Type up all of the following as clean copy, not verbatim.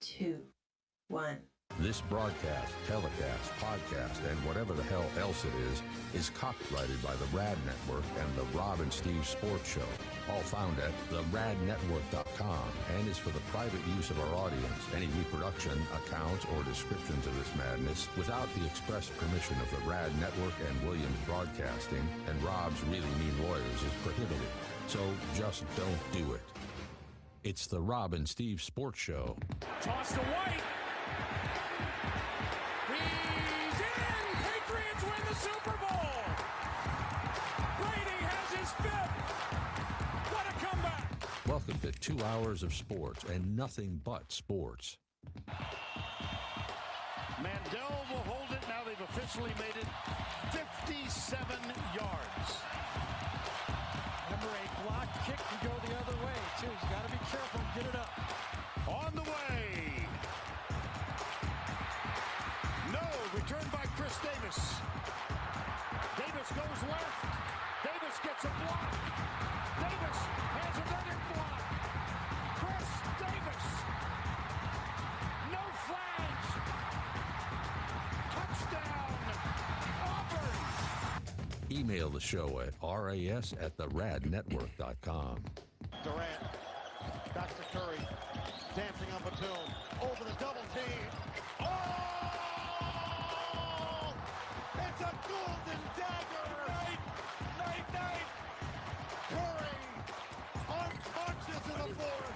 two, one. This broadcast, telecast, podcast, and whatever the hell else it is copyrighted by the Rad Network and the Rob and Steve Sports Show, all found at theradnetwork.com, and is for the private use of our audience. Any reproduction, accounts, or descriptions of this madness without the express permission of the Rad Network and Williams Broadcasting and Rob's Really Mean Lawyers is prohibited. So just don't do it. It's the Rob and Steve Sports Show. Toss to White. He's in! Patriots win the Super Bowl! Brady has his fifth! What a comeback! Welcome to 2 hours of sports and nothing but sports. Mandel will hold it. Now they've officially made it 57 yards. Number 8 block kick can go the other way, too. He's got to be careful and get it up. On the way. No, returned by Chris Davis. Davis goes left. Davis gets a block. Davis has another block. Chris Davis. No flags. Touchdown. Auburn. Email the show at ras@theradnetwork.com. Durant. Back to Curry. Dancing on Batum. Over the double team. Oh! It's a golden dagger! Night! Curry! Unconscious in the fourth!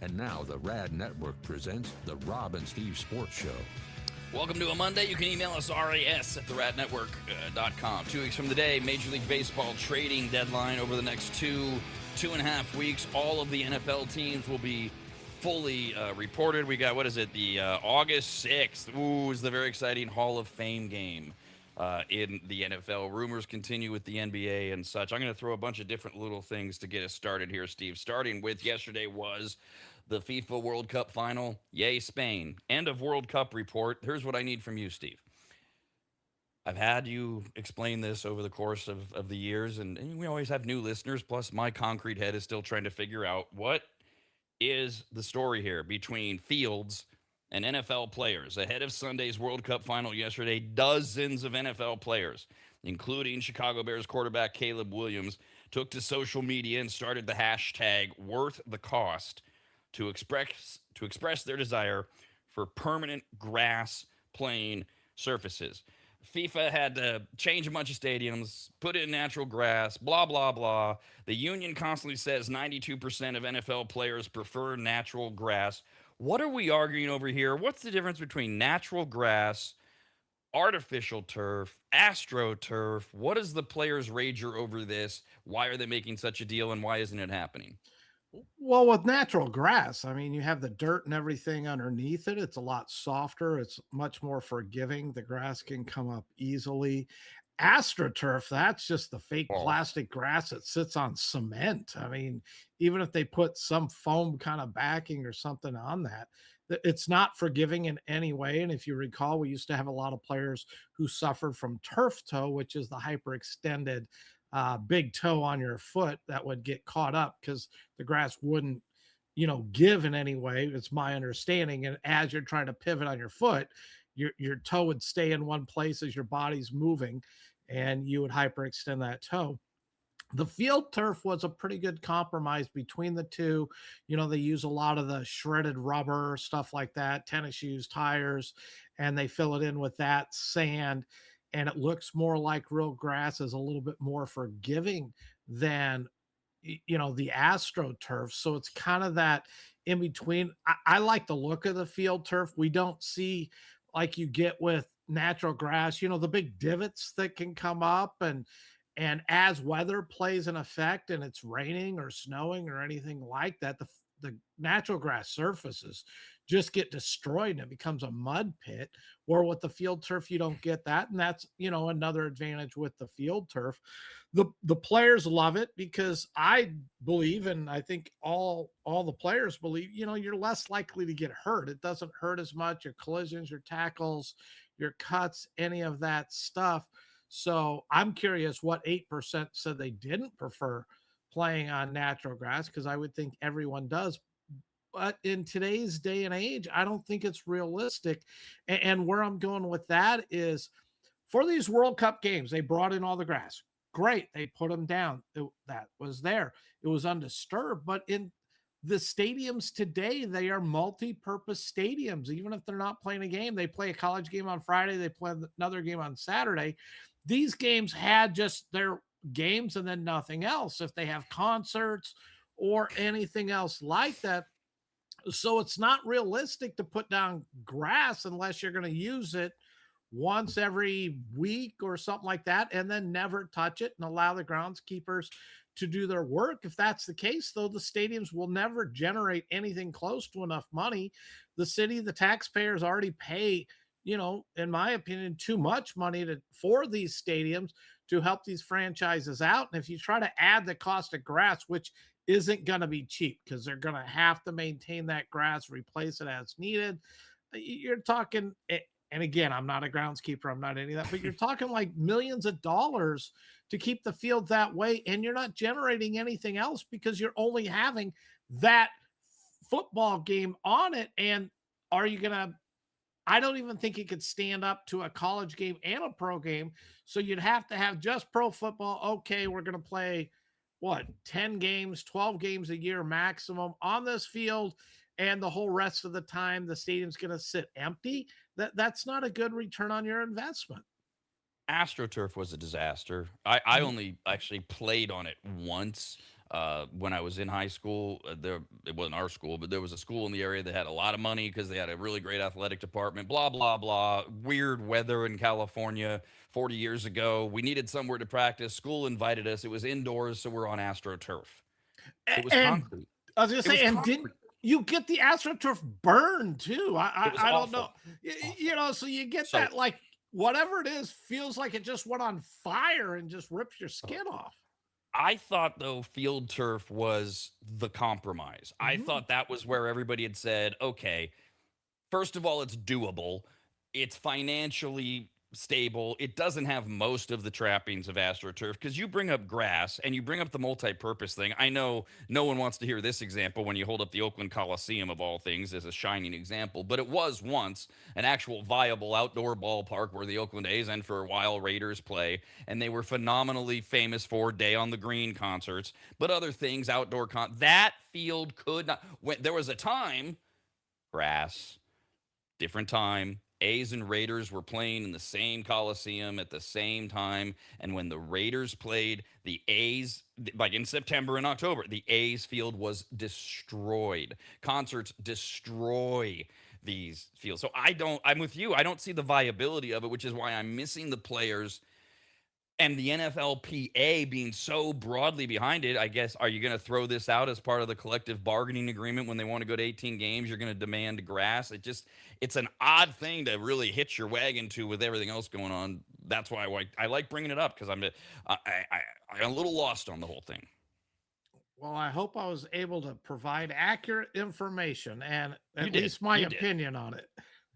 And now the Rad Network presents the Rob and Steve Sports Show. Welcome to a Monday. You can email us ras@theradnetwork.com. 2 weeks from today, Major League Baseball trading deadline over the next two and a half weeks. All of the NFL teams will be fully reported. We got, the August 6th. Ooh, is the very exciting Hall of Fame game in the NFL. Rumors continue with the NBA and such. I'm going to throw a bunch of different little things to get us started here, Steve. Starting with yesterday was the FIFA World Cup final. Yay, Spain. End of World Cup report. Here's what I need from you, Steve. I've had you explain this over the course of the years, and we always have new listeners, plus my concrete head is still trying to figure out what is the story here between Fields and NFL players. Ahead of Sunday's World Cup final yesterday, dozens of NFL players, including Chicago Bears quarterback Caleb Williams, took to social media and started the hashtag worth the cost to express their desire for permanent grass playing surfaces. FIFA had to change a bunch of stadiums, put in natural grass, blah, blah, blah. The union constantly says 92% of NFL players prefer natural grass. What are we arguing over here? What's the difference between natural grass, artificial turf, astroturf? What is the players' rager over this? Why are they making such a deal, and why isn't it happening? Well, with natural grass, I mean, you have the dirt and everything underneath it. It's a lot softer. It's much more forgiving. The grass can come up easily. AstroTurf, that's just the fake plastic grass that sits on cement. I mean, even if they put some foam kind of backing or something on that, it's not forgiving in any way. And if you recall, we used to have a lot of players who suffered from turf toe, which is the hyperextended big toe on your foot that would get caught up because the grass wouldn't, give in any way. It's my understanding. And as you're trying to pivot on your foot, your toe would stay in one place as your body's moving, and you would hyperextend that toe. The field turf was a pretty good compromise between the two. They use a lot of the shredded rubber, stuff like that, tennis shoes, tires, and they fill it in with that sand. And it looks more like real grass, is a little bit more forgiving than, the AstroTurf. So it's kind of that in between. I like the look of the field turf. We don't see like you get with natural grass, the big divots that can come up. And as weather plays an effect and it's raining or snowing or anything like that, the natural grass surfaces just get destroyed and it becomes a mud pit. Or with the field turf, you don't get that. And that's, another advantage with the field turf. The players love it because I believe, and I think all the players believe, you're less likely to get hurt. It doesn't hurt as much. Your collisions, your tackles, your cuts, any of that stuff. So I'm curious what 8% said they didn't prefer playing on natural grass, because I would think everyone does. But in today's day and age, I don't think it's realistic. And where I'm going with that is for these World Cup games, they brought in all the grass. Great. They put them down. That was there. It was undisturbed. But in the stadiums today, they are multi-purpose stadiums. Even if they're not playing a game, they play a college game on Friday, they play another game on Saturday. These games had just their games and then nothing else. If they have concerts or anything else like that, so it's not realistic to put down grass unless you're going to use it once every week or something like that, and then never touch it and allow the groundskeepers to do their work. If that's the case, though, the stadiums will never generate anything close to enough money. The city, the taxpayers already pay, in my opinion, too much money for these stadiums to help these franchises out. And if you try to add the cost of grass, which isn't going to be cheap because they're going to have to maintain that grass, replace it as needed. You're talking, and again, I'm not a groundskeeper, I'm not any of that, but you're talking like millions of dollars to keep the field that way. And you're not generating anything else because you're only having that football game on it. And are you going to, I don't even think it could stand up to a college game and a pro game. So you'd have to have just pro football. Okay, we're going to play what, 10 games, 12 games a year maximum on this field, and the whole rest of the time the stadium's going to sit empty. That's not a good return on your investment. AstroTurf was a disaster. I only actually played on it once when I was in high school. It wasn't our school, but there was a school in the area that had a lot of money because they had a really great athletic department. Blah blah blah. Weird weather in California 40 years ago. We needed somewhere to practice. School invited us. It was indoors, so we're on AstroTurf. It was And concrete. I was going to It was say, and concrete. didn't you get the AstroTurf burn too? It was I don't know. awful. Awful. So you get So that, like, whatever it is feels like it just went on fire and just rips your skin off. I thought, though, field turf was the compromise. I Mhm. thought that was where everybody had said, okay, first of all, it's doable. It's financially stable. It doesn't have most of the trappings of AstroTurf because you bring up grass and you bring up the multi-purpose thing. I know no one wants to hear this example when you hold up the Oakland Coliseum of all things as a shining example, but it was once an actual viable outdoor ballpark where the Oakland A's and for a while Raiders play, and they were phenomenally famous for Day on the Green concerts, but other things, that field could not. When there was a time, grass, different time. A's and Raiders were playing in the same Coliseum at the same time. And when the Raiders played, the A's, like in September and October, the A's field was destroyed. Concerts destroy these fields. So I'm with you. I don't see the viability of it, which is why I'm missing the players and the NFLPA being so broadly behind it. I guess, are you going to throw this out as part of the collective bargaining agreement when they want to go to 18 games? You're going to demand grass. It's an odd thing to really hitch your wagon to with everything else going on. That's why I like bringing it up because I'm a little lost on the whole thing. Well, I hope I was able to provide accurate information and at did. least my You did. opinion on it.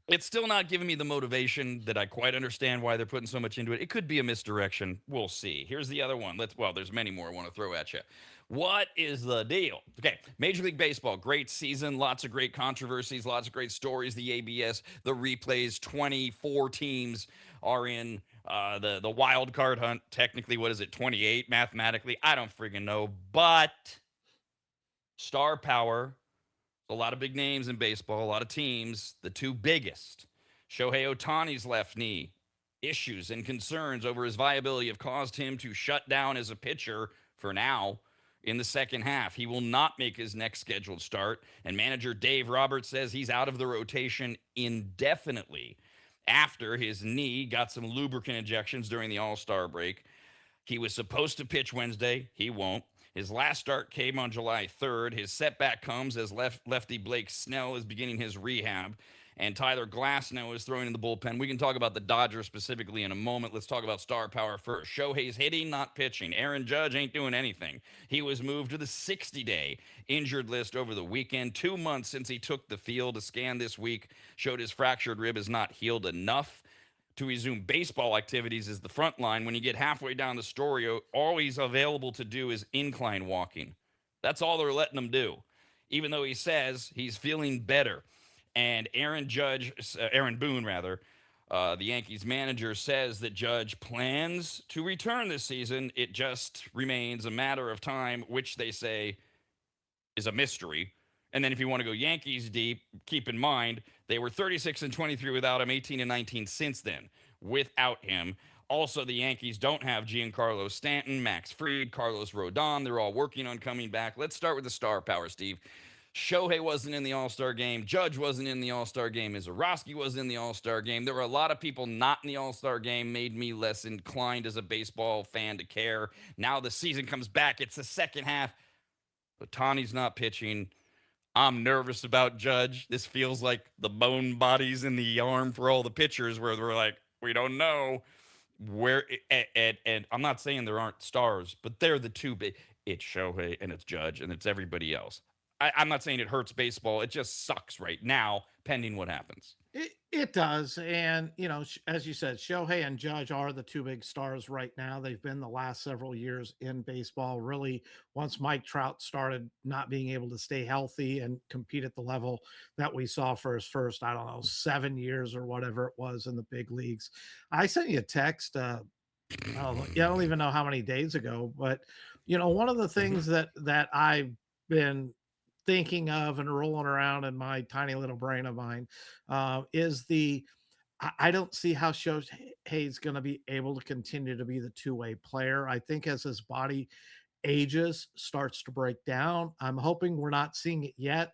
It's still not giving me the motivation that I quite understand why they're putting so much into it. It could be a misdirection. We'll see. Here's the other one. There's many more I want to throw at you. What is the deal? Okay, Major League Baseball, great season, lots of great controversies, lots of great stories. The ABS, the replays, 24 teams are in the wild card hunt. Technically, what is it, 28 mathematically? I don't freaking know. But star power, a lot of big names in baseball, a lot of teams. The two biggest, Shohei Ohtani's left knee issues and concerns over his viability have caused him to shut down as a pitcher for now in the second half. He will not make his next scheduled start, and manager Dave Roberts says he's out of the rotation indefinitely after his knee got some lubricant injections during the All-Star break. He was supposed to pitch Wednesday. He won't. His last start came on July 3rd. His setback comes as lefty Blake Snell is beginning his rehab, and Tyler Glasnow is throwing in the bullpen. We can talk about the Dodgers specifically in a moment. Let's talk about star power first. Shohei's hitting, not pitching. Aaron Judge ain't doing anything. He was moved to the 60-day injured list over the weekend. 2 months since he took the field. A scan this week showed his fractured rib is not healed enough to resume baseball activities is the front line. When you get halfway down the story, all he's available to do is incline walking. That's all they're letting him do. even though he says he's feeling better. And Aaron Boone, rather, the Yankees manager, says that Judge plans to return this season. It just remains a matter of time, which they say is a mystery. And then if you want to go Yankees deep, keep in mind they were 36 and 23 without him, 18 and 19 since then without him. Also, the Yankees don't have Giancarlo Stanton, Max Fried, Carlos Rodon. They're all working on coming back. Let's start with the star power, Steve. Shohei wasn't in the All-Star game. Judge wasn't in the All-Star game. Izarowski was in the All-Star game. There were a lot of people not in the All-Star game, made me less inclined as a baseball fan to care. Now the season comes back. It's the second half. But Tani's not pitching. I'm nervous about Judge. This feels like the bone bodies in the arm for all the pitchers where they're like, we don't know where. And I'm not saying there aren't stars, but they're the two big. It's Shohei and it's Judge and it's everybody else. I'm not saying it hurts baseball. It just sucks right now, pending what happens. It does. And, as you said, Shohei and Judge are the two big stars right now. They've been the last several years in baseball. Really, once Mike Trout started not being able to stay healthy and compete at the level that we saw for his first, I don't know, 7 years or whatever it was in the big leagues. I sent you a text. I don't even know how many days ago, but one of the things that I've been thinking of and rolling around in my tiny little brain of mine is I don't see how Shohei's going to be able to continue to be the two-way player. I think as his body ages, starts to break down, I'm hoping we're not seeing it yet,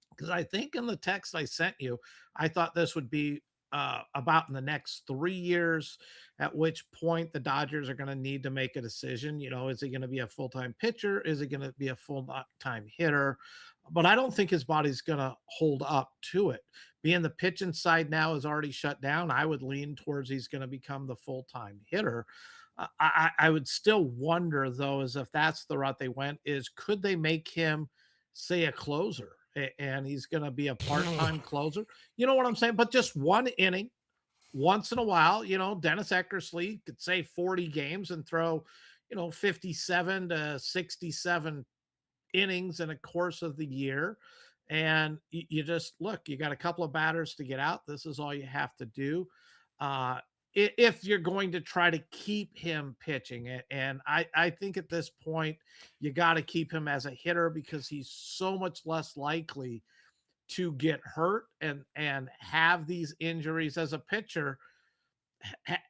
because I think in the text I sent you, I thought this would be about in the next 3 years, at which point the Dodgers are going to need to make a decision. Is he going to be a full time pitcher? Is he going to be a full time hitter? But I don't think his body's going to hold up to it. Being the pitching side now is already shut down, I would lean towards he's going to become the full time hitter. I would still wonder, though, is if that's the route they went, is could they make him, say, a closer? And he's going to be a part-time closer. You know what I'm saying? But just one inning once in a while, Dennis Eckersley could say 40 games and throw, 57 to 67 innings in a course of the year. And you just look, you got a couple of batters to get out. This is all you have to do. If you're going to try to keep him pitching. And I think at this point, you got to keep him as a hitter because he's so much less likely to get hurt and have these injuries. As a pitcher,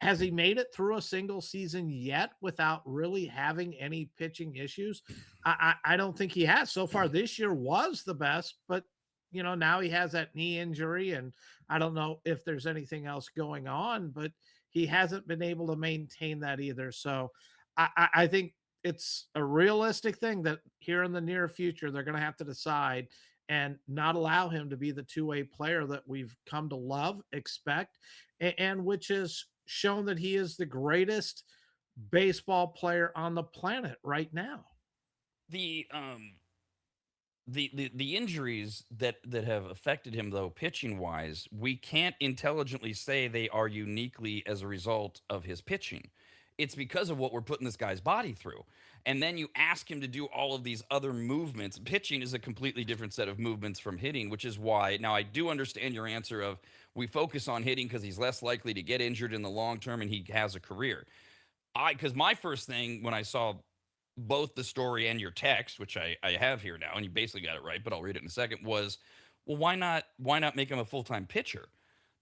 has he made it through a single season yet without really having any pitching issues? I don't think he has. So far this year was the best, but now he has that knee injury, and I don't know if there's anything else going on, but he hasn't been able to maintain that either. So I think it's a realistic thing that here in the near future, they're going to have to decide and not allow him to be the two-way player that we've come to love, expect, and which has shown that he is the greatest baseball player on the planet right now. The injuries that have affected him, though, pitching wise, we can't intelligently say they are uniquely as a result of his pitching. It's because of what we're putting this guy's body through. And then you ask him to do all of these other movements. Pitching is a completely different set of movements from hitting, which is why now I do understand your answer of we focus on hitting because he's less likely to get injured in the long term and he has a career. Because my first thing when I saw both the story and your text, which I have here now, and you basically got it right, but I'll read it in a second, was, well, why not make him a full-time pitcher?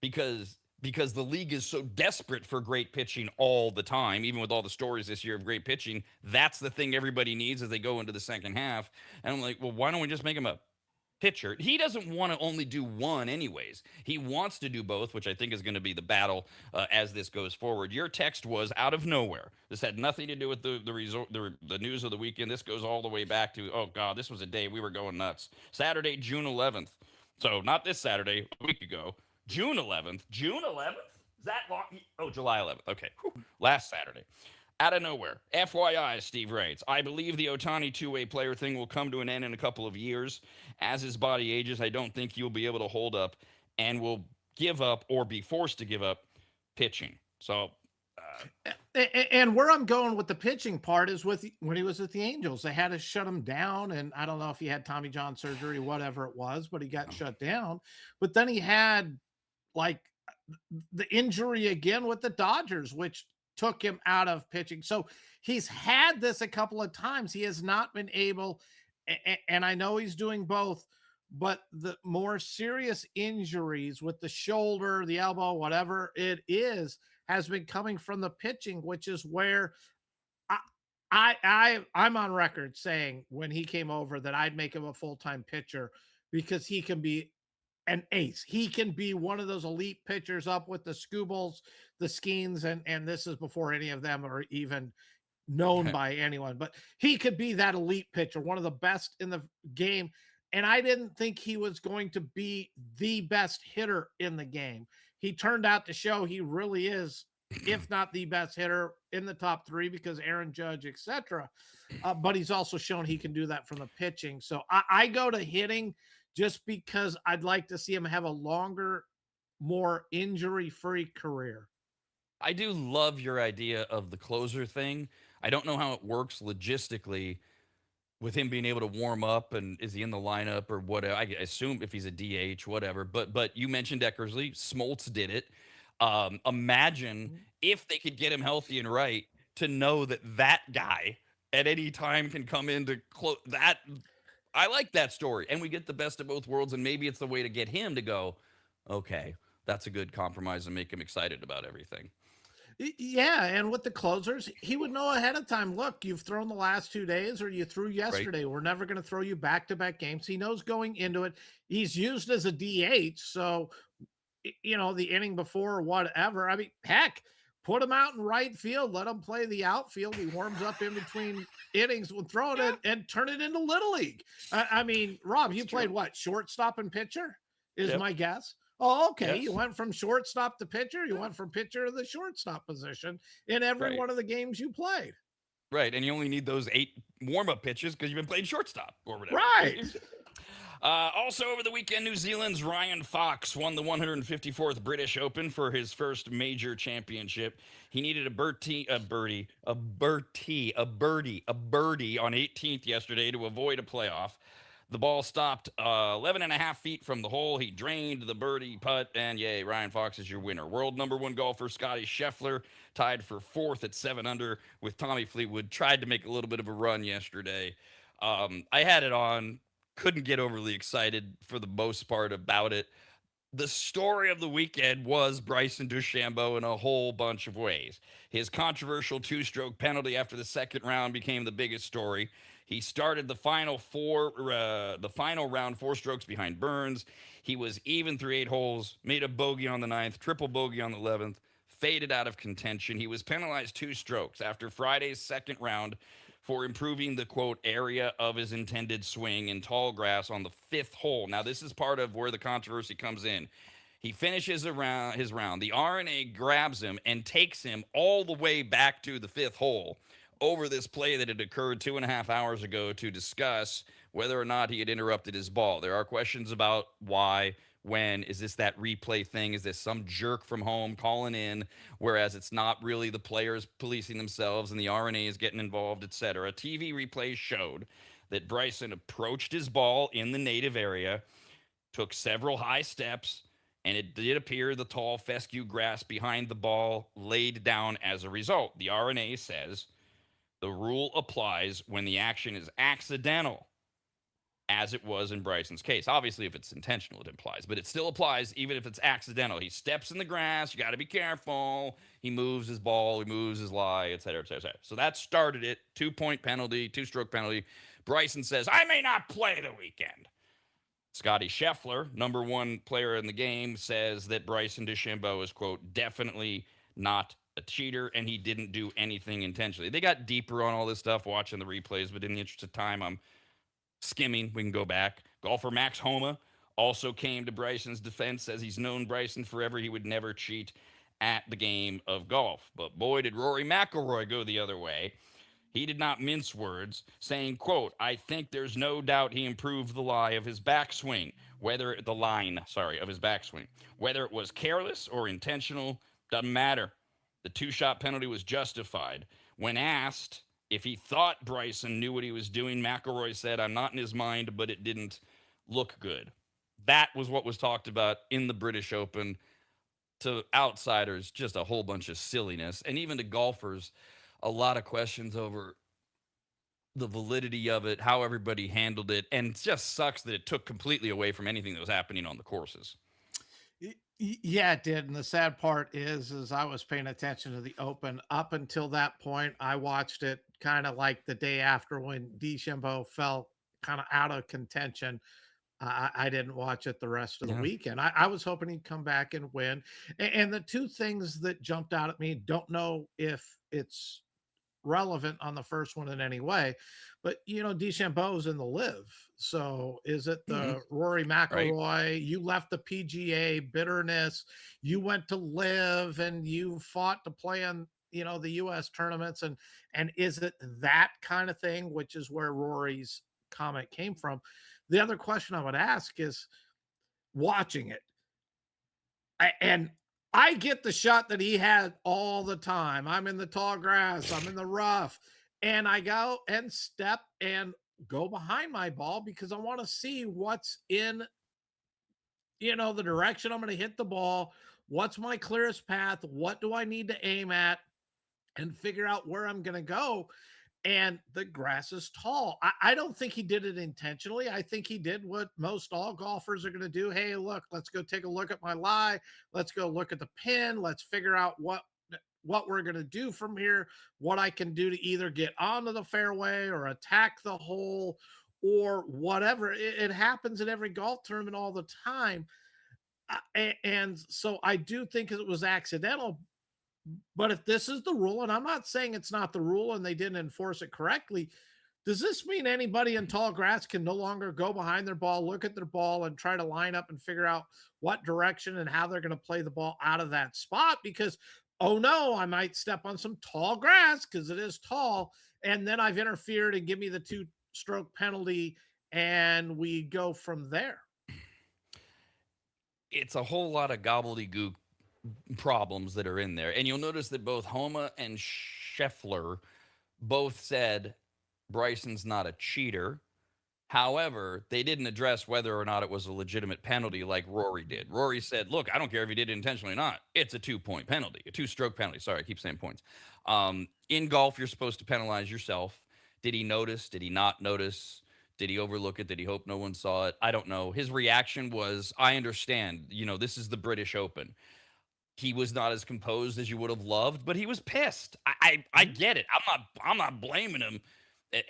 Because the league is so desperate for great pitching all the time, even with all the stories this year of great pitching, that's the thing everybody needs as they go into the second half. And I'm like, well, why don't we just make him a pitcher? He doesn't want to only do one anyways. He wants to do both, which I think is going to be the battle as this goes forward. Your text was out of nowhere. This had nothing to do with the news of the weekend. This goes all the way back to, oh God, this was a day we were going nuts. Saturday, June 11th. So not this Saturday, a week ago. June 11th. June 11th? Is that long? Oh, July 11th. Okay. Whew. Last Saturday. Out of nowhere. FYI, Steve writes, I believe the Ohtani two-way player thing will come to an end in a couple of years. As his body ages, I don't think he'll be able to hold up and will give up or be forced to give up pitching. So And where I'm going with the pitching part is with when he was with the Angels, they had to shut him down. And I don't know if he had Tommy John surgery, whatever it was, but he got shut down. But then he had like the injury again with the Dodgers, which took him out of pitching. So he's had this a couple of times. He has not been able, and I know he's doing both, but the more serious injuries with the shoulder, the elbow, whatever it is, has been coming from the pitching, which is where I, I'm on record saying when he came over that I'd make him a full time pitcher because he can be an ace. He can be one of those elite pitchers up with the Scoobles, the Skeens, and this is before any of them are even known by anyone. But he could be that elite pitcher, one of the best in the game. And I didn't think he was going to be the best hitter in the game. He turned out to show he really is, if not the best hitter in the top three, because Aaron Judge, etc. But he's also shown he can do that from the pitching. So I go to hitting just because I'd like to see him have a longer, more injury-free career. I do love your idea of the closer thing. I don't know how it works logistically with him being able to warm up, and is he in the lineup or whatever. I assume if he's a DH, whatever. But you mentioned Eckersley. Smoltz did it. Imagine if they could get him healthy and right to know that that guy at any time can come in to close that. I like that story, and we get the best of both worlds, and maybe it's the way to get him to go, okay, that's a good compromise and make him excited about everything. Yeah, and with the closers, he would know ahead of time. Look, you've thrown the last 2 days, or you threw yesterday. Right. We're never going to throw you back-to-back games. He knows going into it. He's used as a DH, so the inning before or whatever. I mean, heck, put him out in right field. Let him play the outfield. He warms up in between innings. We'll throw it in and turn it into Little League. I mean, Rob, you played what? Shortstop and pitcher is my guess. Oh, okay. Yes. You went from shortstop to pitcher. You went from pitcher to the shortstop position in every one of the games you played. Right. And you only need those 8 warm-up pitches because you've been playing shortstop or whatever. Right. Also over the weekend, New Zealand's Ryan Fox won the 154th British Open for his first major championship. He needed a birdie on 18th yesterday to avoid a playoff. The ball stopped 11 and a half feet from the hole. He drained the birdie putt, and yay, Ryan Fox is your winner. World number 1 golfer Scotty Scheffler tied for 4th at 7 under with Tommy Fleetwood. Tried to make a little bit of a run yesterday. I had it on. Couldn't get overly excited for the most part about it. The story of the weekend was Bryson DeChambeau in a whole bunch of ways. His controversial 2-stroke penalty after the second round became the biggest story. He started the final round 4 strokes behind Burns. He was even through 8 holes, made a bogey on the 9th, triple bogey on the 11th, faded out of contention. He was penalized 2 strokes after Friday's second round for improving the, quote, area of his intended swing in tall grass on the 5th hole. Now, this is part of where the controversy comes in. He finishes his round. The RNA grabs him and takes him all the way back to the 5th hole over this play that had occurred 2.5 hours ago to discuss whether or not he had interrupted his ball. There are questions about why, when. Is this that replay thing? Is this some jerk from home calling in, whereas it's not really the players policing themselves and the RNA is getting involved, etc. TV replays showed that Bryson approached his ball in the native area, took several high steps, and it did appear the tall fescue grass behind the ball laid down as a result. The RNA says the rule applies when the action is accidental, as it was in Bryson's case. Obviously, if it's intentional, it applies, but it still applies even if it's accidental. He steps in the grass. You got to be careful. He moves his ball. He moves his lie, et cetera, et cetera, et cetera. So that started it. 2-point penalty, 2-stroke penalty. Bryson says, I may not play the weekend. Scotty Scheffler, number 1 player in the game, says that Bryson DeChambeau is, quote, definitely not a cheater, and he didn't do anything intentionally. They got deeper on all this stuff watching the replays, but in the interest of time, I'm skimming. We can go back. Golfer Max Homa also came to Bryson's defense, says he's known Bryson forever. He would never cheat at the game of golf. But boy, did Rory McIlroy go the other way. He did not mince words, saying, quote, I think there's no doubt he improved the lie of his backswing, whether it was careless or intentional, doesn't matter. The 2-shot penalty was justified. When asked if he thought Bryson knew what he was doing, McIlroy said, "I'm not in his mind, but it didn't look good." That was what was talked about in the British Open. To outsiders, just a whole bunch of silliness. And even to golfers, a lot of questions over the validity of it, how everybody handled it. And it just sucks that it took completely away from anything that was happening on the courses. Yeah, it did. And the sad part is I was paying attention to the Open up until that point. I watched it kind of like the day after when DeChambeau fell kind of out of contention. I didn't watch it the rest of the Yeah. weekend. I was hoping he'd come back and win. And the two things that jumped out at me, don't know if it's relevant on the first one in any way, but DeChambeau's in the live. So is it the Rory Right. McIlroy? You left the PGA bitterness, you went to live, and you fought to play on the US tournaments, and is it that kind of thing, which is where Rory's comment came from. The other question I would ask is, watching it, and I get the shot that he had all the time. I'm in the tall grass, I'm in the rough, and I go and step and go behind my ball because I want to see what's in, the direction I'm going to hit the ball. What's my clearest path? What do I need to aim at and figure out where I'm going to go? And the grass is tall. I don't think he did it intentionally. I think he did what most all golfers are going to do. Hey, look, let's go take a look at my lie. Let's go look at the pin. Let's figure out what we're going to do from here, what I can do to either get onto the fairway or attack the hole or whatever. It happens in every golf tournament all the time. And so I do think it was accidental, but if this is the rule, and I'm not saying it's not the rule and they didn't enforce it correctly, does this mean anybody in tall grass can no longer go behind their ball, look at their ball, and try to line up and figure out what direction and how they're going to play the ball out of that spot? Because, oh no, I might step on some tall grass because it is tall, and then I've interfered and give me the 2-stroke penalty, and we go from there. It's a whole lot of gobbledygook problems that are in there. And you'll notice that both Homa and Scheffler both said Bryson's not a cheater. However, they didn't address whether or not it was a legitimate penalty like Rory did. Rory said, "Look, I don't care if he did it intentionally or not. It's a 2-point penalty, a 2-stroke penalty." Sorry, I keep saying points. In golf, you're supposed to penalize yourself. Did he notice? Did he not notice? Did he overlook it? Did he hope no one saw it? I don't know. His reaction was, "I understand. This is the British Open." He was not as composed as you would have loved, but he was pissed. I get it. I'm not blaming him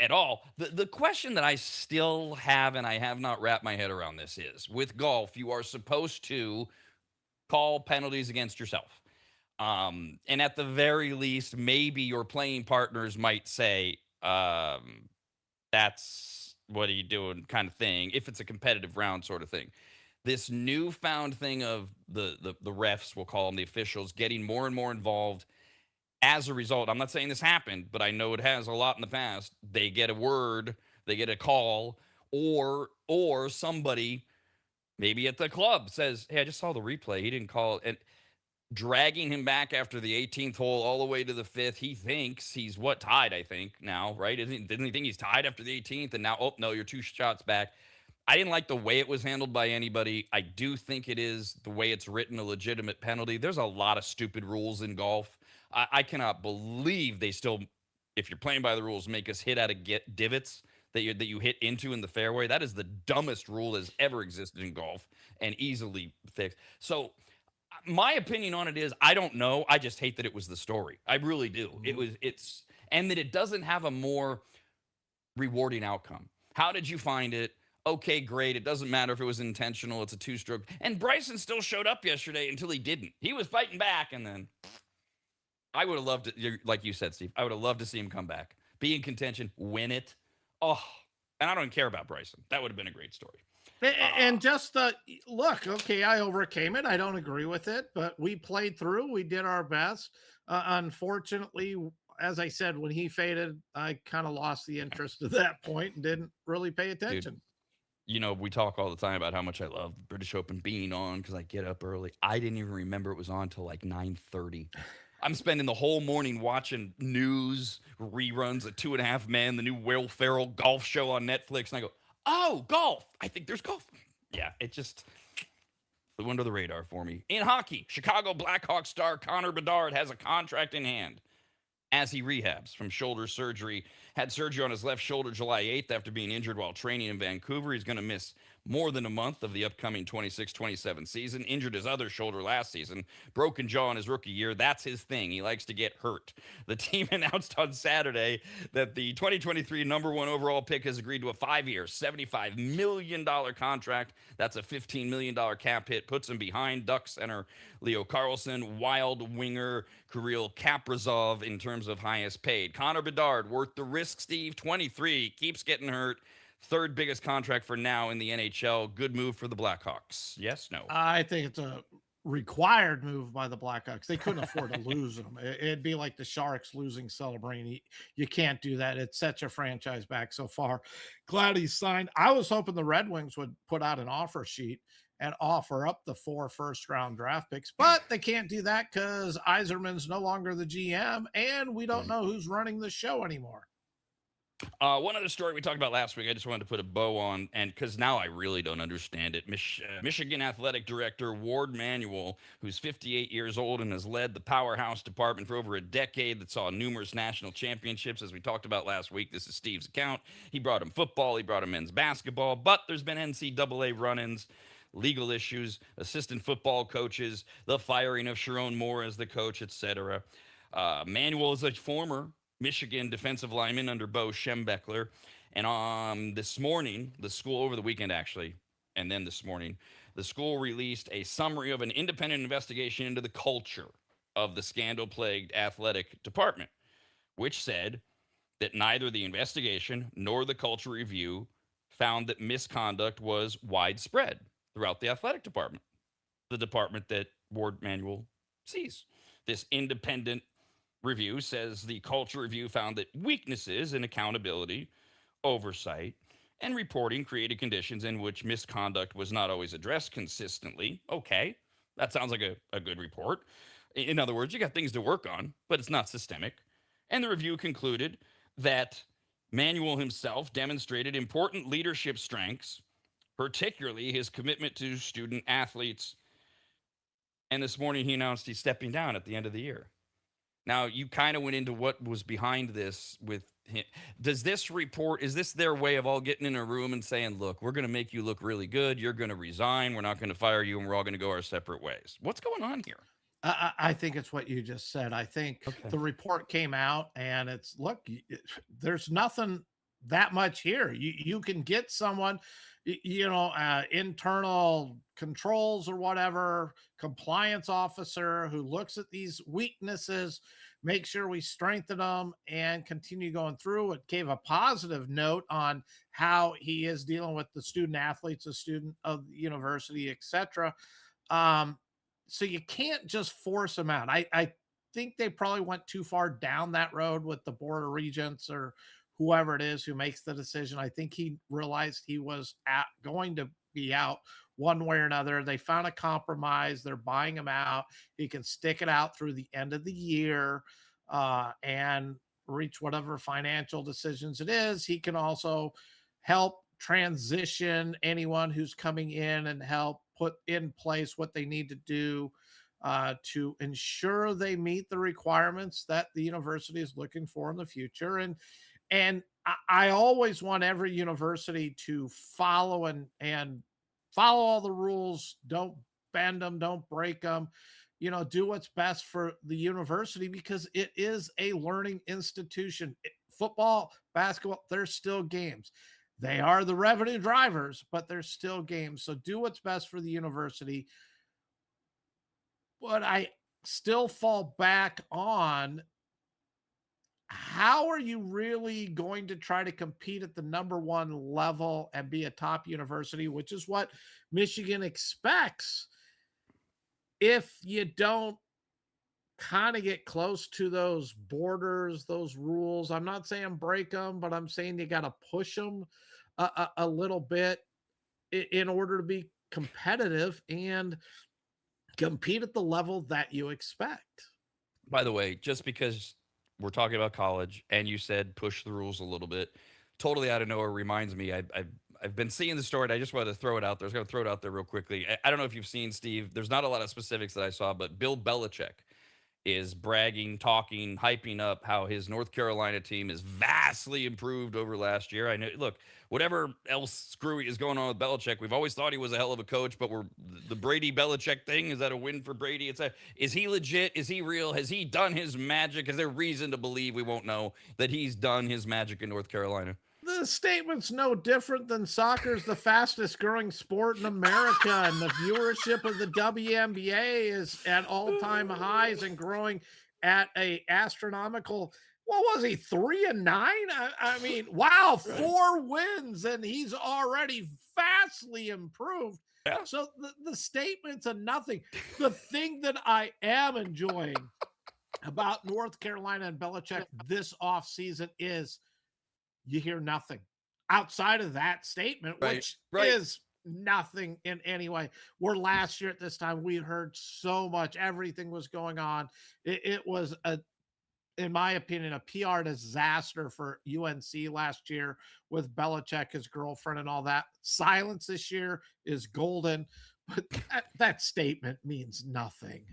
at all. The question that I still have, and I have not wrapped my head around this, is with golf, you are supposed to call penalties against yourself. And at the very least, maybe your playing partners might say, that's what are you doing kind of thing, if it's a competitive round sort of thing. This newfound thing of the refs, we'll call them the officials, getting more and more involved as a result. I'm not saying this happened, but I know it has a lot in the past. They get a word, they get a call, or somebody maybe at the club says, "Hey, I just saw the replay. He didn't call it." And dragging him back after the 18th hole all the way to the 5th. He thinks he's tied, I think, now, right? Didn't he think he's tied after the 18th? And now, oh, no, you're 2 shots back. I didn't like the way it was handled by anybody. I do think it is, the way it's written, a legitimate penalty. There's a lot of stupid rules in golf. I cannot believe they still, if you're playing by the rules, make us hit out of divots that you hit into in the fairway. That is the dumbest rule that's ever existed in golf and easily fixed. So my opinion on it is, I don't know. I just hate that it was the story. I really do. And that it doesn't have a more rewarding outcome. How did you find it? Okay, great. It doesn't matter if it was intentional. It's a 2-stroke. And Bryson still showed up yesterday until he didn't. He was fighting back, and then I would have loved it. Like you said, Steve, I would have loved to see him come back, be in contention, win it. Oh, and I don't care about Bryson. That would have been a great story. And just the look, okay, I overcame it. I don't agree with it, but we played through. We did our best. Unfortunately, as I said, when he faded, I kind of lost the interest at that point and didn't really pay attention. Dude, we talk all the time about how much I love the British Open being on because I get up early. I didn't even remember it was on till like 9:30. I'm spending the whole morning watching news reruns of 2.5 Men, the new Will Ferrell golf show on Netflix, and I go, "Oh, golf! I think there's golf." Yeah, it just flew under the radar for me. In hockey, Chicago Blackhawks star Connor Bedard has a contract in hand as he rehabs from shoulder surgery. Had surgery on his left shoulder July 8th after being injured while training in Vancouver. He's going to miss more than a month of the upcoming 26-27 season. Injured his other shoulder last season. Broken jaw in his rookie year. That's his thing. He likes to get hurt. The team announced on Saturday that the 2023 number one overall pick has agreed to a 5-year, $75 million contract. That's a $15 million cap hit. Puts him behind Duck center Leo Carlson, Wild winger Kirill Kaprizov in terms of highest paid. Connor Bedard, worth the risk, Steve. 23, keeps getting hurt. Third biggest contract for now in the NHL. Good move for the Blackhawks. Yes, no. I think it's a required move by the Blackhawks. They couldn't afford to lose him. It'd be like the Sharks losing Celebrini. You can't do that. It sets your franchise back so far. Glad he signed. I was hoping the Red Wings would put out an offer sheet and offer up the 4 first-round draft picks, but they can't do that because Yzerman's no longer the GM, and we don't know who's running the show anymore. One other story we talked about last week, I just wanted to put a bow on, and because now I really don't understand it. Michigan Athletic Director Ward Manuel, who's 58 years old and has led the powerhouse department for over a decade that saw numerous national championships, as we talked about last week. This is Steve's account. He brought him football, he brought him men's basketball, but there's been NCAA run-ins, legal issues, assistant football coaches, the firing of Sharon Moore as the coach, etc. Manuel is a former Michigan defensive lineman under Bo Schembechler. And this morning, the school, over the weekend actually, and then this morning, the school released a summary of an independent investigation into the culture of the scandal-plagued athletic department, which said that neither the investigation nor the culture review found that misconduct was widespread throughout the athletic department, the department that Ward Manuel sees. This independent review says the culture review found that weaknesses in accountability, oversight, and reporting created conditions in which misconduct was not always addressed consistently. Okay, that sounds like a good report. In other words, you got things to work on, but it's not systemic. And the review concluded that Manuel himself demonstrated important leadership strengths, particularly his commitment to student athletes. And this morning he announced he's stepping down at the end of the year. Now, you kind of went into what was behind this with him. Does this report, is this their way of all getting in a room and saying, look, we're going to make you look really good. You're going to resign. We're not going to fire you, and we're all going to go our separate ways. What's going on here? I think it's what you just said. I think the report came out and it's, look, there's nothing that much here. You can get someone, internal controls or whatever, compliance officer who looks at these weaknesses, make sure we strengthen them and continue going through. It gave a positive note on how he is dealing with the student athletes, a student of the university, etc. So you can't just force them out. I think they probably went too far down that road with the board of regents or whoever it is who makes the decision. I think he realized he was going to be out one way or another. They found a compromise. They're buying him out. He can stick it out through the end of the year and reach whatever financial decisions it is. He can also help transition anyone who's coming in and help put in place what they need to do to ensure they meet the requirements that the university is looking for in the future. And I always want every university to follow and follow all the rules. Don't bend them, don't break them. Do what's best for the university because it is a learning institution. Football, basketball, there's still games. They are the revenue drivers, but there's still games. So do what's best for the university. But I still fall back on, how are you really going to try to compete at the number one level and be a top university, which is what Michigan expects, if you don't kind of get close to those borders, those rules? I'm not saying break them, but I'm saying you got to push them a little bit in order to be competitive and compete at the level that you expect. By the way, just because we're talking about college and you said push the rules a little bit, totally out of nowhere reminds me. I've been seeing the story. And I just wanted to throw it out there. I was going to throw it out there real quickly. I don't know if you've seen, Steve. There's not a lot of specifics that I saw, but Bill Belichick is bragging, talking, hyping up how his North Carolina team is vastly improved over last year. I know, look, whatever else screwy is going on with Belichick, we've always thought he was a hell of a coach, but we're the Brady Belichick thing. Is that a win for Brady? Is he legit? Is he real? Has he done his magic? Is there reason to believe we won't know that he's done his magic in North Carolina? The statement's no different than soccer's the fastest growing sport in America, and the viewership of the WNBA is at all-time highs and growing at a astronomical, what was he, 3-9? I mean, wow, Right. 4 wins, and he's already vastly improved. Yeah. So the statement's a nothing. The thing that I am enjoying about North Carolina and Belichick this offseason is you hear nothing outside of that statement, Right, which right. is nothing in any way. Where last year at this time, we heard so much, everything was going on. It was in my opinion, a PR disaster for UNC last year with Belichick, his girlfriend, and all that. Silence this year is golden, but that statement means nothing.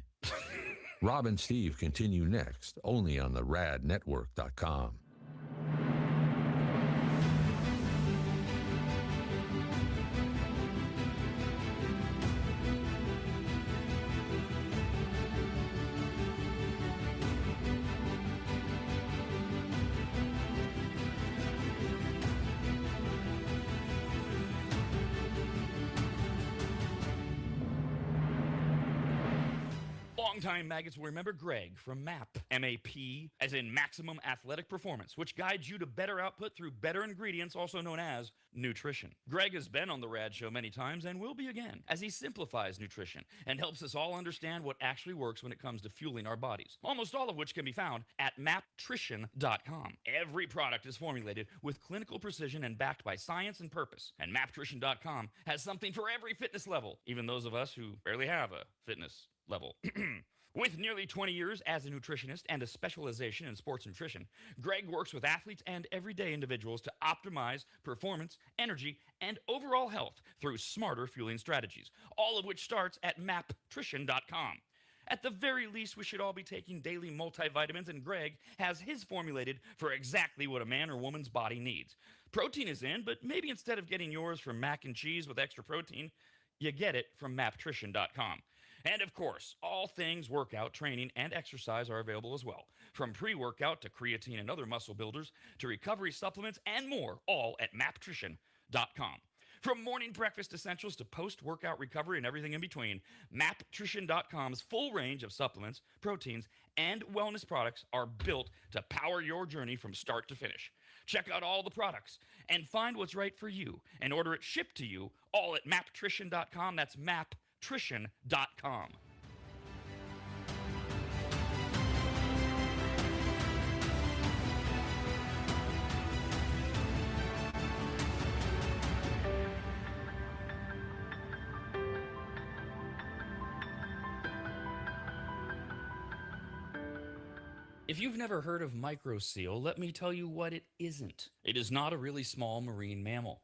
Rob and Steve continue next, only on the radnetwork.com. Longtime maggots will remember Greg from MAP, M-A-P, as in Maximum Athletic Performance, which guides you to better output through better ingredients, also known as nutrition. Greg has been on the Rad Show many times and will be again, as he simplifies nutrition and helps us all understand what actually works when it comes to fueling our bodies, almost all of which can be found at maptrition.com. Every product is formulated with clinical precision and backed by science and purpose, and maptrition.com has something for every fitness level, even those of us who barely have a fitness level. With nearly 20 years as a nutritionist and a specialization in sports nutrition, Greg works with athletes and everyday individuals to optimize performance, energy, and overall health through smarter fueling strategies, all of which starts at maptrition.com. At the very least, we should all be taking daily multivitamins, and Greg has his formulated for exactly what a man or woman's body needs. Protein is in, but maybe instead of getting yours from mac and cheese with extra protein, you get it from maptrition.com. And of course, all things workout, training, and exercise are available as well. From pre-workout to creatine and other muscle builders to recovery supplements and more, all at maptrition.com. From morning breakfast essentials to post-workout recovery and everything in between, maptrition.com's full range of supplements, proteins, and wellness products are built to power your journey from start to finish. Check out all the products and find what's right for you and order it shipped to you all at maptrition.com. That's maptrition.com. If you've never heard of microseal, let me tell you what it isn't. It is not a really small marine mammal.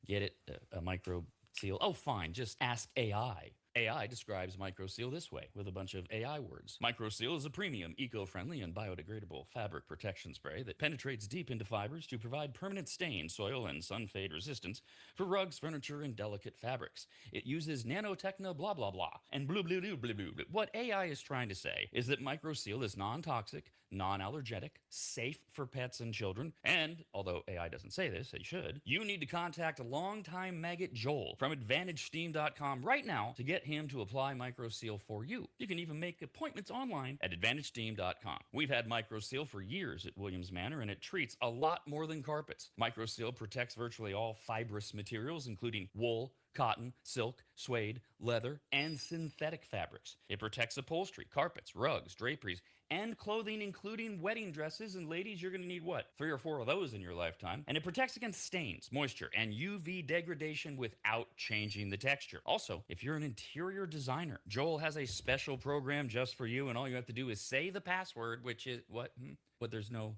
Get it? A micro seal? Oh, fine. Just ask AI. AI describes microseal this way with a bunch of AI words. Microseal is a premium, eco-friendly, and biodegradable fabric protection spray that penetrates deep into fibers to provide permanent stain, soil, and sun fade resistance for rugs, furniture, and delicate fabrics. It uses nanotechno blah blah blah and blue blue blue blue blue. What AI is trying to say is that microseal is non-toxic, non-allergenic, safe for pets and children, and although AI doesn't say this, it should, you need to contact a longtime maggot Joel from AdvantageSteam.com right now to get him to apply microseal for you. You can even make appointments online at AdvantageSteam.com. We've had microseal for years at Williams Manor, and it treats a lot more than carpets. Microseal protects virtually all fibrous materials, including wool, cotton, silk, suede, leather, and synthetic fabrics. It protects upholstery, carpets, rugs, draperies, and clothing, including wedding dresses. And ladies, you're going to need what? 3 or 4 of those in your lifetime. And it protects against stains, moisture, and UV degradation without changing the texture. Also, if you're an interior designer, Joel has a special program just for you, and all you have to do is say the password, which is what? But there's no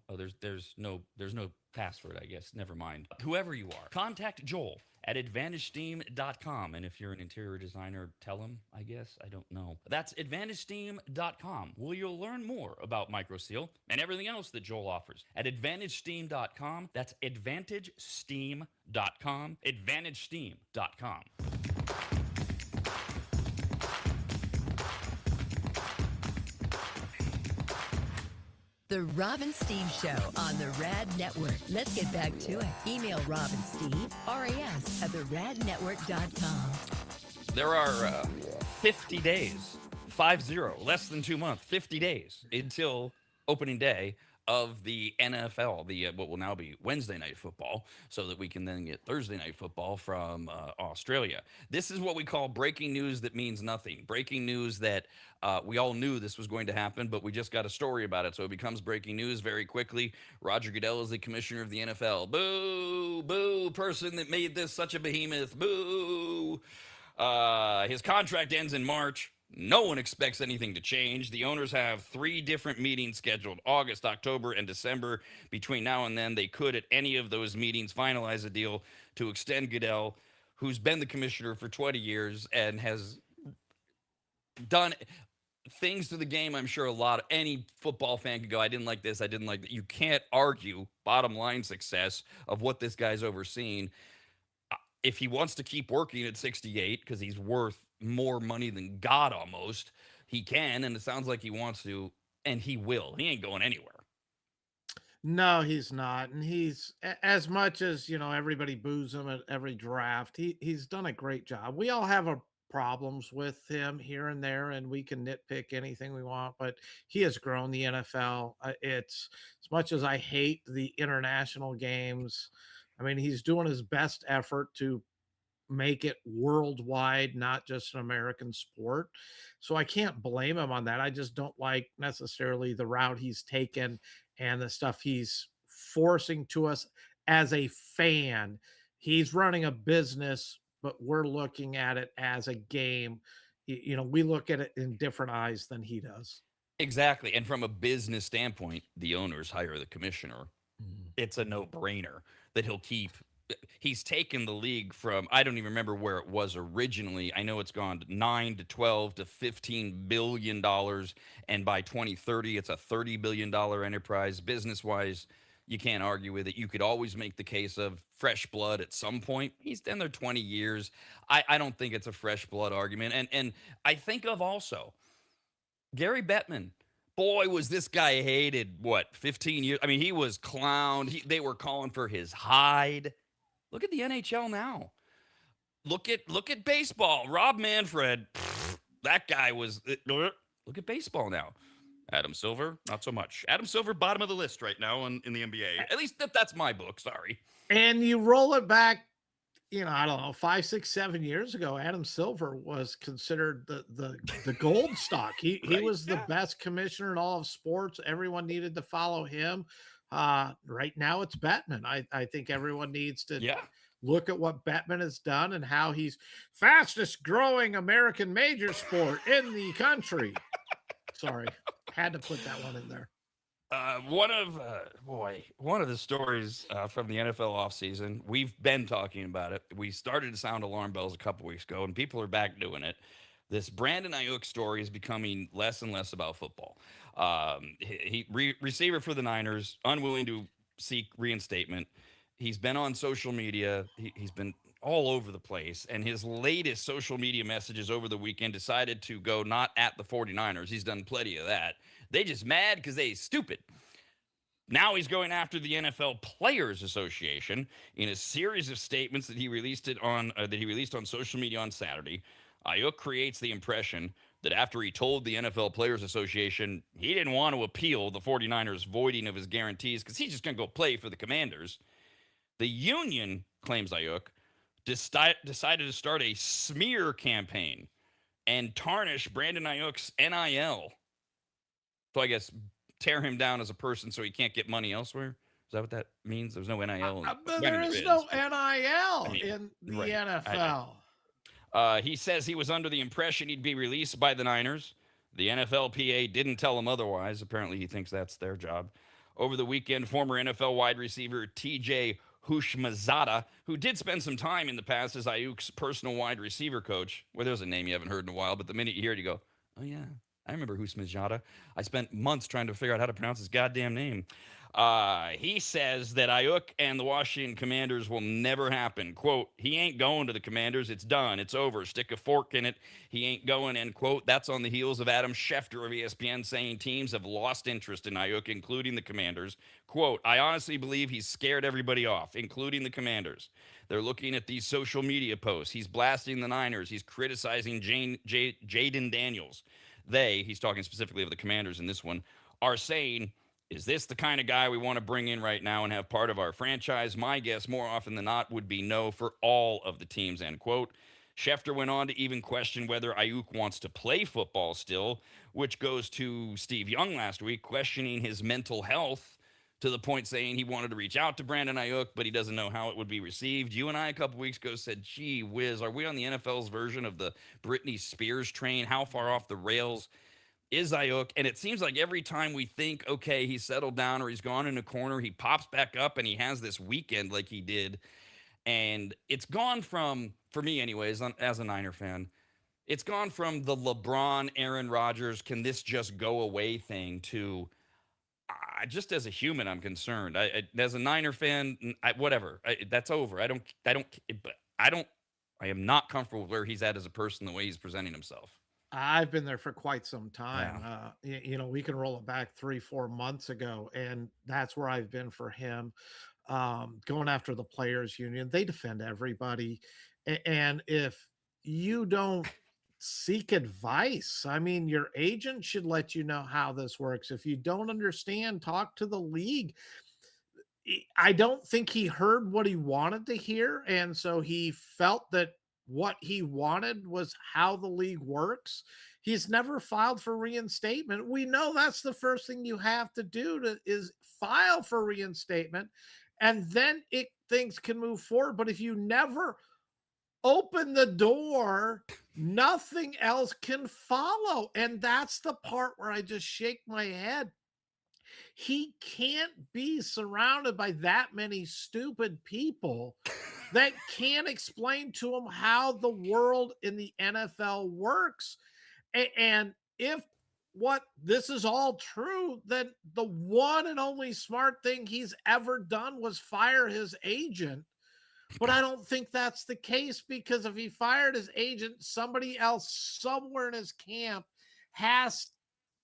password, I guess. Never mind. Whoever you are, contact Joel at AdvantageSteam.com. And if you're an interior designer, tell him, I guess. I don't know. That's AdvantageSteam.com, where you'll learn more about MicroSeal and everything else that Joel offers. At AdvantageSteam.com, that's AdvantageSteam.com, AdvantageSteam.com. The Rob and Steve Show on the Rad Network. Let's get back to it. Email Rob and Steve, RAS at theradnetwork.com. There are 50 days, 50, less than 2 months, 50 days until opening day of the NFL, the what will now be Wednesday night football, so that we can then get Thursday night football from Australia. This is what we call breaking news that means nothing. Breaking news that we all knew this was going to happen, but we just got a story about it, so it becomes breaking news very quickly. Roger Goodell is the commissioner of the NFL. Boo, boo, person that made this such a behemoth. Boo. His contract ends in March. No one expects anything to change. The owners have 3 different meetings scheduled, August, October, and December. Between now and then, they could, at any of those meetings, finalize a deal to extend Goodell, who's been the commissioner for 20 years and has done things to the game. I'm sure any football fan could go, I didn't like this, I didn't like that. You can't argue bottom line success of what this guy's overseen. If he wants to keep working at 68, because he's worth more money than God almost, he can, and it sounds like he wants to, and he will. He ain't going anywhere. No, he's not. And he's as much as, everybody boos him at every draft. He's done a great job. We all have a problems with him here and there, and we can nitpick anything we want, but he has grown the NFL. It's as much as I hate the international games. I mean, he's doing his best effort to make it worldwide, not just an American sport. So I can't blame him on that. I just don't like necessarily the route he's taken and the stuff he's forcing to us as a fan. He's running a business, but we're looking at it as a game. We look at it in different eyes than he does. Exactly. And from a business standpoint, the owners hire the commissioner. It's a no-brainer that he'll keep. He's taken the league from, I don't even remember where it was originally. I know it's gone to 9 to 12 to $15 billion. And by 2030, it's a $30 billion enterprise. Business-wise, you can't argue with it. You could always make the case of fresh blood at some point. He's been there 20 years. I don't think it's a fresh blood argument. And I think of also Gary Bettman. Boy, was this guy hated, 15 years? I mean, he was clowned. They were calling for his hide. Look at the NHL now. Look at baseball. Rob Manfred, that guy was. Look at baseball now. Adam Silver, not so much. Adam Silver, bottom of the list right now in the NBA. At least that's my book. Sorry. And you roll it back, I don't know, 5, 6, 7 years ago, Adam Silver was considered the gold stock. He was the best commissioner in all of sports. Everyone needed to follow him. Right now it's Bettman. I think everyone needs to look at what Bettman has done and how he's fastest growing American major sport in the country. Sorry, had to put that one in there. One of the stories from the NFL offseason, we've been talking about it. We started to sound alarm bells a couple weeks ago, and people are back doing it. This Brandon Ayuk story is becoming less and less about football. Receiver for the Niners, unwilling to seek reinstatement. He's been on social media. He's been all over the place. And his latest social media messages over the weekend decided to go not at the 49ers. He's done plenty of that. They just mad because they stupid. Now he's going after the NFL Players Association in a series of statements that he released on social media on Saturday. Ayuk creates the impression that after he told the NFL Players Association he didn't want to appeal the 49ers' voiding of his guarantees because he's just going to go play for the Commanders, the union, claims Ayuk, decided to start a smear campaign and tarnish Brandon Ayuk's NIL. So I guess tear him down as a person so he can't get money elsewhere. Is that what that means? There's no NIL. There is no NIL in the NFL. He says he was under the impression he'd be released by the Niners. The NFLPA didn't tell him otherwise. Apparently, he thinks that's their job. Over the weekend, former NFL wide receiver TJ Hushmazada, who did spend some time in the past as Ayuk's personal wide receiver coach, well, there's a name you haven't heard in a while, but the minute you hear it, you go, oh, yeah, I remember Hushmazada. I spent months trying to figure out how to pronounce his goddamn name. He says that Ayuk and the Washington Commanders will never happen. Quote, he ain't going to the Commanders. It's done. It's over. Stick a fork in it. He ain't going, end quote. That's on the heels of Adam Schefter of ESPN saying teams have lost interest in Ayuk, including the Commanders. Quote, I honestly believe he's scared everybody off, including the Commanders. They're looking at these social media posts. He's blasting the Niners. He's criticizing Jaden Daniels. He's talking specifically of the Commanders in this one, are saying, is this the kind of guy we want to bring in right now and have part of our franchise? My guess, more often than not, would be no for all of the teams, end quote. Schefter went on to even question whether Ayuk wants to play football still, which goes to Steve Young last week, questioning his mental health to the point saying he wanted to reach out to Brandon Ayuk, but he doesn't know how it would be received. You and I a couple weeks ago said, gee whiz, are we on the NFL's version of the Britney Spears train? How far off the rails is Ayuk? And it seems like every time we think, okay, he's settled down or he's gone in a corner, he pops back up and he has this weekend like he did. And it's gone from, for me anyways, as a Niner fan, it's gone from the LeBron, Aaron Rodgers, can this just go away thing to just as a human, I'm concerned. As a Niner fan, whatever, that's over. I am not comfortable with where he's at as a person, the way he's presenting himself. I've been there for quite some time. Yeah. We can roll it back 3-4 months ago, and that's where I've been for him. Going after the players union, they defend everybody. And if you don't seek advice, I mean, your agent should let you know how this works. If you don't understand, talk to the league. I don't think he heard what he wanted to hear. And so he felt that what he wanted was how the league works. He's never filed for reinstatement. We know that's the first thing you have to do is file for reinstatement, and then things can move forward. But if you never open the door, nothing else can follow. And that's the part where I just shake my head. He can't be surrounded by that many stupid people that can't explain to him how the world in the NFL works. And if what this is all true, then the one and only smart thing he's ever done was fire his agent. But I don't think that's the case, because if he fired his agent, somebody else somewhere in his camp has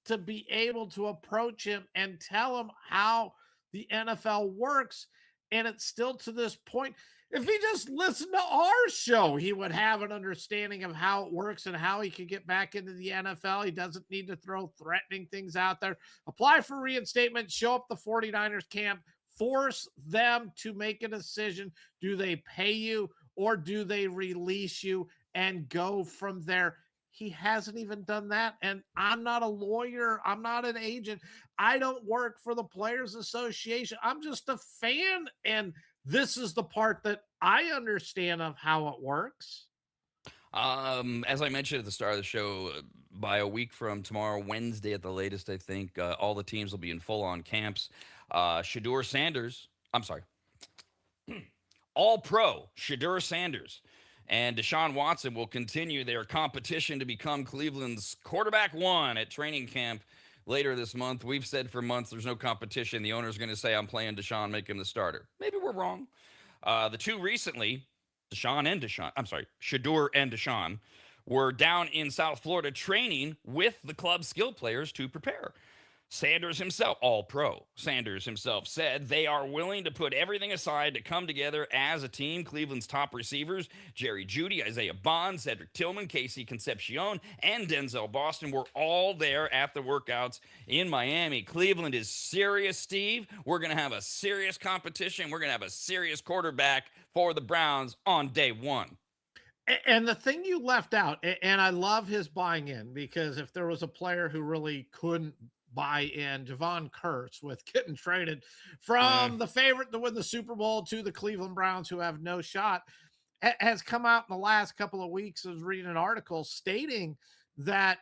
to be able to approach him and tell him how the NFL works. And it's still to this point, if he just listened to our show, he would have an understanding of how it works and how he could get back into the NFL. He doesn't need to throw threatening things out there. Apply for reinstatement, show up the 49ers camp, force them to make a decision. Do they pay you or do they release you, and go from there? He hasn't even done that. And I'm not a lawyer. I'm not an agent. I don't work for the Players Association. I'm just a fan. And this is the part that I understand of how it works. As I mentioned at the start of the show, by a week from tomorrow, Wednesday at the latest, I think, all the teams will be in full-on camps. Shedeur Sanders, All-Pro Shedeur Sanders and Deshaun Watson will continue their competition to become Cleveland's quarterback one at training camp later this month. We've said for months there's no competition. The owner's going to say, I'm playing Deshaun, make him the starter. Maybe we're wrong. The two recently, Shedeur and Deshaun, were down in South Florida training with the club skill players to prepare. Sanders himself, all pro, Sanders himself said they are willing to put everything aside to come together as a team. Cleveland's top receivers, Jerry Jeudy, Isaiah Bond, Cedric Tillman, Casey Concepcion, and Denzel Boston were all there at the workouts in Miami. Cleveland is serious, Steve. We're going to have a serious competition. We're going to have a serious quarterback for the Browns on day one. And the thing you left out, and I love his buying in, because if there was a player who really couldn't buy in, Javon Curse, with getting traded from the favorite to win the Super Bowl to the Cleveland Browns, who have no shot, has come out in the last couple of weeks. I was reading an article stating that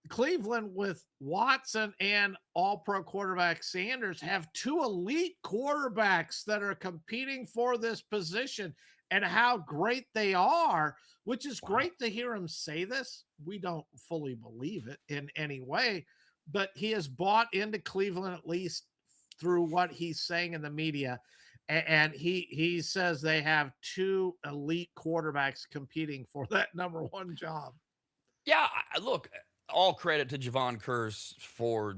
Cleveland, with Watson and all-pro quarterback Sanders, have two elite quarterbacks that are competing for this position, and how great they are, which is great to hear him say this. We don't fully believe it in any way, but he has bought into Cleveland, at least through what he's saying in the media. And he says they have two elite quarterbacks competing for that number one job. Yeah, look, all credit to Javon Curse for,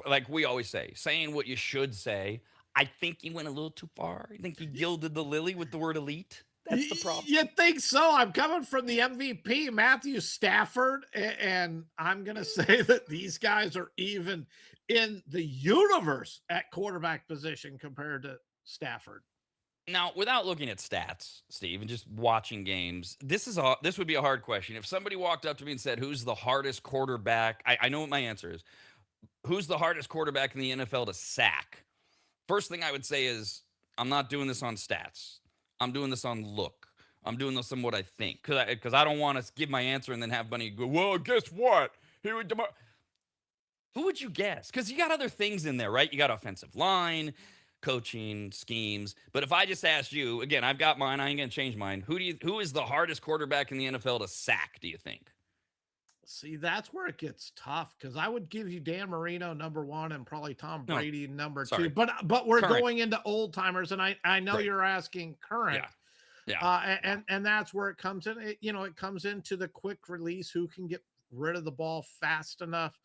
like we always say, saying what you should say. I think he went a little too far. I think he gilded the lily with the word elite. That's the problem. You think so? I'm coming from the MVP, Matthew Stafford, and I'm going to say that these guys are even in the universe at quarterback position compared to Stafford. Now, without looking at stats, Steve, and just watching games, this would be a hard question. If somebody walked up to me and said, "Who's the hardest quarterback?" I know what my answer is. Who's the hardest quarterback in the NFL to sack? First thing I would say is, I'm not doing this on stats. I'm doing this on look. I'm doing this on what I think, because I don't want to give my answer and then have Bunny go, "Well, guess what? He would." Who would you guess? Because you got other things in there, right? You got offensive line, coaching, schemes. But if I just asked you again, I've got mine. I ain't gonna change mine. Who is the hardest quarterback in the NFL to sack? Do you think? See, that's where it gets tough, because I would give you Dan Marino number one and probably Tom No, Brady number sorry. two. But we're Current. going into old timers, and I know Right. you're asking current. Yeah. And that's where it comes in. It comes into the quick release, who can get rid of the ball fast enough.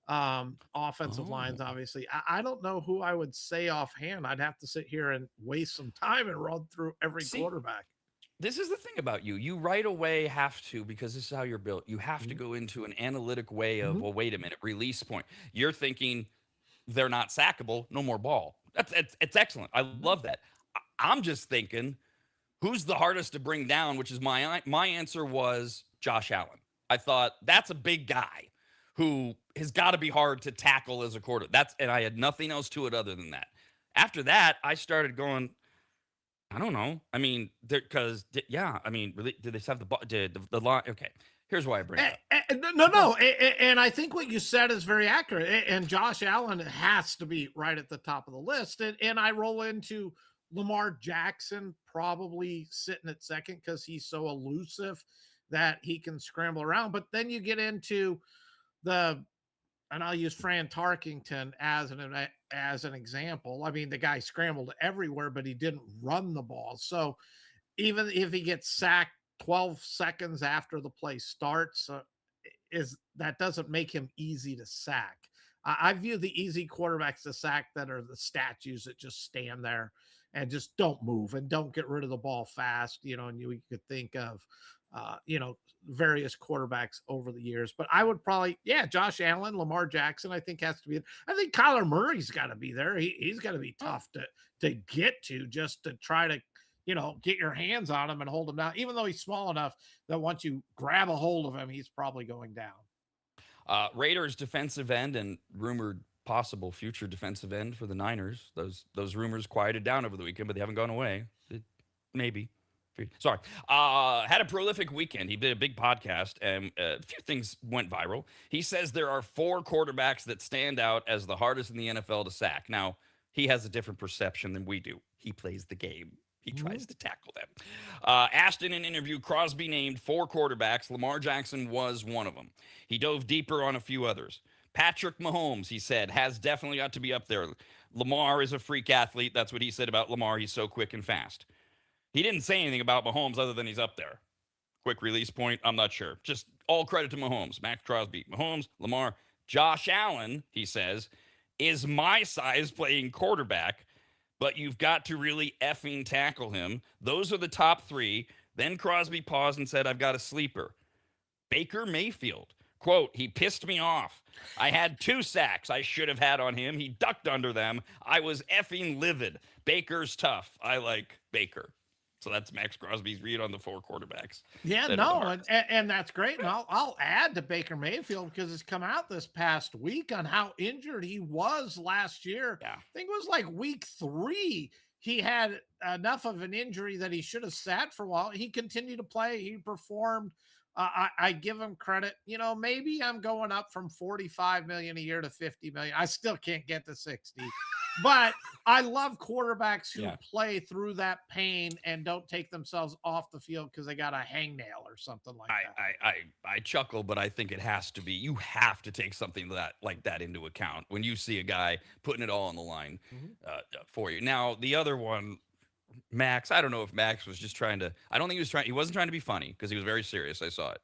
Offensive lines, obviously. I don't know who I would say offhand. I'd have to sit here and waste some time and run through every quarterback. This is the thing about you. You right away have to, because this is how you're built. You have to go into an analytic way of, well, wait a minute, release point. You're thinking they're not sackable, no more ball. It's excellent. I love that. I'm just thinking, who's the hardest to bring down? Which is my answer was Josh Allen. I thought that's a big guy who has got to be hard to tackle as a quarter. And I had nothing else to it other than that. After that, I started going, I don't know. I mean, because I mean, really, did they have the ball? Did the line? Okay, here's why I bring it up. No. And I think what you said is very accurate. And Josh Allen has to be right at the top of the list. And I roll into Lamar Jackson, probably sitting at second, because he's so elusive that he can scramble around. But then you get into and I'll use Fran Tarkington as an example. I mean, the guy scrambled everywhere, but he didn't run the ball. So even if he gets sacked 12 seconds after the play starts, that doesn't make him easy to sack. I view the easy quarterbacks to sack that are the statues that just stand there and just don't move and don't get rid of the ball fast. And you could think of, various quarterbacks over the years. But I would probably, Josh Allen, Lamar Jackson, I think has to be. I think Kyler Murray's got to be there. He's got to be tough to get to, just to try to, get your hands on him and hold him down, even though he's small enough that once you grab a hold of him, he's probably going down. Raiders defensive end and rumored possible future defensive end for the Niners. Those rumors quieted down over the weekend, but they haven't gone away. Maybe. Sorry. Had a prolific weekend. He did a big podcast, and a few things went viral. He says there are 4 quarterbacks that stand out as the hardest in the NFL to sack. Now, he has a different perception than we do. He plays the game. He tries to tackle them. Asked in an interview, Crosby named 4 quarterbacks. Lamar Jackson was one of them. He dove deeper on a few others. Patrick Mahomes, he said, has definitely got to be up there. Lamar is a freak athlete. That's what he said about Lamar. He's so quick and fast. He didn't say anything about Mahomes other than he's up there. Quick release point, I'm not sure. Just all credit to Mahomes. Max Crosby, Mahomes, Lamar, Josh Allen, he says, is my size playing quarterback, but you've got to really effing tackle him. Those are the top three. Then Crosby paused and said, I've got a sleeper. Baker Mayfield. Quote, he pissed me off. I had 2 sacks I should have had on him. He ducked under them. I was effing livid. Baker's tough. I like Baker. So that's Max Crosby's read on the 4 quarterbacks. Yeah, that are the no, hardest. and that's great. And I'll add to Baker Mayfield because it's come out this past week on how injured he was last year. Yeah. I think it was like week 3. He had enough of an injury that he should have sat for a while. He continued to play. He performed. I give him credit. You know, maybe I'm going up from 45 million a year to 50 million. I still can't get to 60, but I love quarterbacks who Yeah. play through that pain and don't take themselves off the field because they got a hangnail or something like that. I chuckle, but I think it has to be. You have to take something like that into account when you see a guy putting it all on the line for you. Now, the other one, Max, I don't know if Max was just trying to. I don't think he wasn't trying to be funny because he was very serious. I saw it.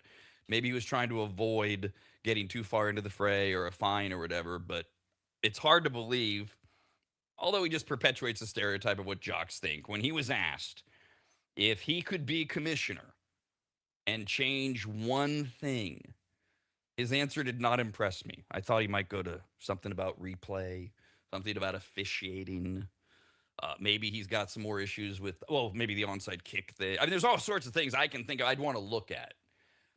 Maybe he was trying to avoid getting too far into the fray or a fine or whatever. But it's hard to believe. Although he just perpetuates the stereotype of what jocks think. When he was asked if he could be commissioner and change one thing, his answer did not impress me. I thought he might go to something about replay, something about officiating. Maybe he's got some more issues with, maybe the onside kick thing. I mean, there's all sorts of things I can think of I'd want to look at.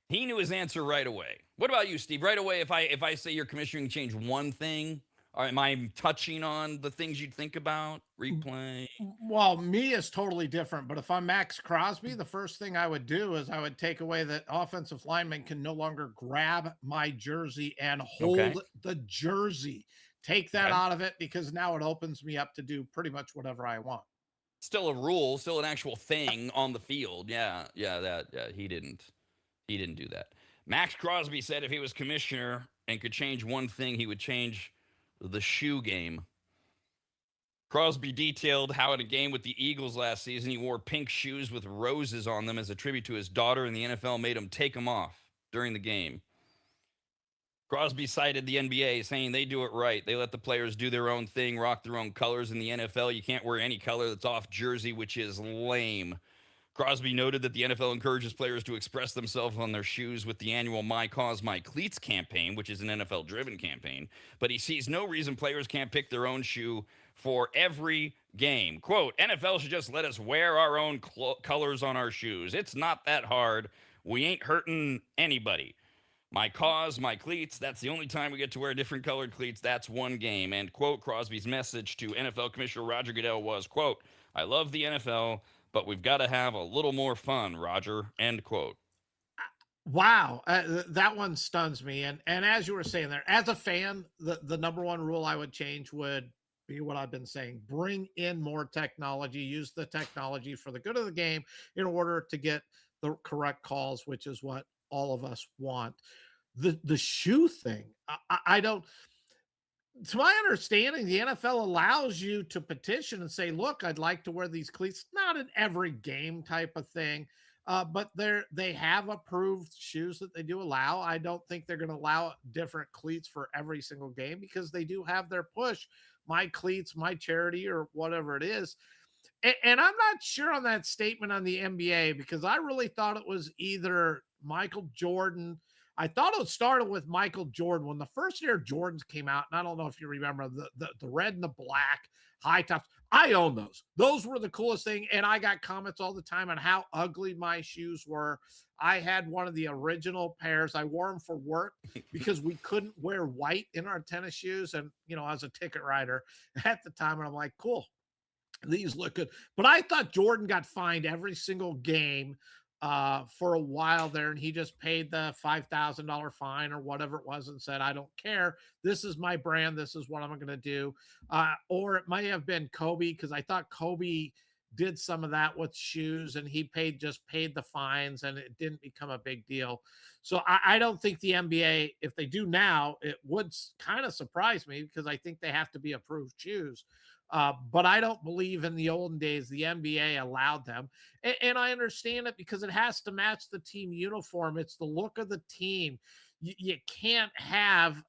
He knew his answer right away. What about you, Steve? Right away, if I say you're commissioning, change one thing, or am I touching on the things you'd think about? Replay? Well, me is totally different, but if I'm Max Crosby, the first thing I would do is I would take away that offensive linemen can no longer grab my jersey and Okay. hold the jersey. Take that Okay. out of it because now it opens me up to do pretty much whatever I want. Still a rule, still an actual thing on the field. Yeah, he didn't do that. Max Crosby said if he was commissioner and could change one thing, he would change the shoe game. Crosby detailed how in a game with the Eagles last season, he wore pink shoes with roses on them as a tribute to his daughter, and the NFL made him take them off during the game. Crosby cited the NBA, saying they do it right. They let the players do their own thing, rock their own colors. In the NFL, you can't wear any color that's off jersey, which is lame. Crosby noted that the NFL encourages players to express themselves on their shoes with the annual My Cause, My Cleats campaign, which is an NFL-driven campaign, but he sees no reason players can't pick their own shoe for every game. Quote, NFL should just let us wear our own colors on our shoes. It's not that hard. We ain't hurting anybody. My cause, my cleats, that's the only time we get to wear different colored cleats. That's one game. And, quote, Crosby's message to NFL Commissioner Roger Goodell was, quote, I love the NFL, but we've got to have a little more fun, Roger, end quote. Wow, that one stuns me. And as you were saying there, as a fan, the number one rule I would change would be what I've been saying: bring in more technology, use the technology for the good of the game in order to get the correct calls, which is what all of us want. The shoe thing, I don't. To my understanding, the NFL allows you to petition and say, look, I'd like to wear these cleats, not in every game type of thing. But they have approved shoes that they do allow. I don't think they're going to allow different cleats for every single game because they do have their push, my cleats, my charity, or whatever it is. And I'm not sure on that statement on the NBA because I really thought it was either Michael Jordan. I thought it started with Michael Jordan when the first Air Jordans came out. And I don't know if you remember the red and the black high tops. I own those. Those were the coolest thing. And I got comments all the time on how ugly my shoes were. I had one of the original pairs. I wore them for work because we couldn't wear white in our tennis shoes. And, you know, I was a ticket writer at the time. And I'm like, cool, these look good. But I thought Jordan got fined every single game for a while there, and he just paid the $5,000 fine or whatever it was and said, I don't care. This is my brand. This is what I'm going to do. Or it might have been Kobe, because I thought Kobe did some of that with shoes and he just paid the fines and it didn't become a big deal. So I don't think the NBA, if they do now, it would kind of surprise me because I think they have to be approved shoes. But I don't believe in the olden days the NBA allowed them. And I understand it because it has to match the team uniform. It's the look of the team. You can't have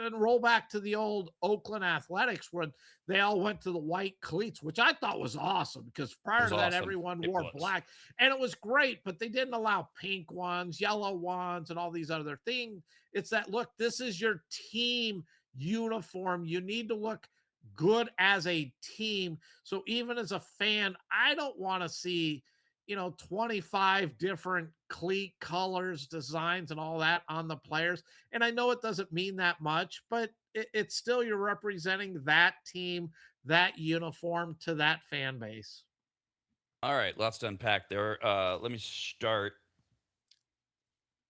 and roll back to the old Oakland Athletics when they all went to the white cleats, which I thought was awesome because It prior was to that, awesome. everyone It wore was. black and it was great, but they didn't allow pink ones, yellow ones, and all these other things. It's that look, this is your team uniform. You need to look good as a team. So even as a fan, I don't want to see 25 different cleat colors, designs, and all that on the players. And I know it doesn't mean that much, but it's still you're representing that team, that uniform to that fan base. All right, lots to unpack there. Let me start.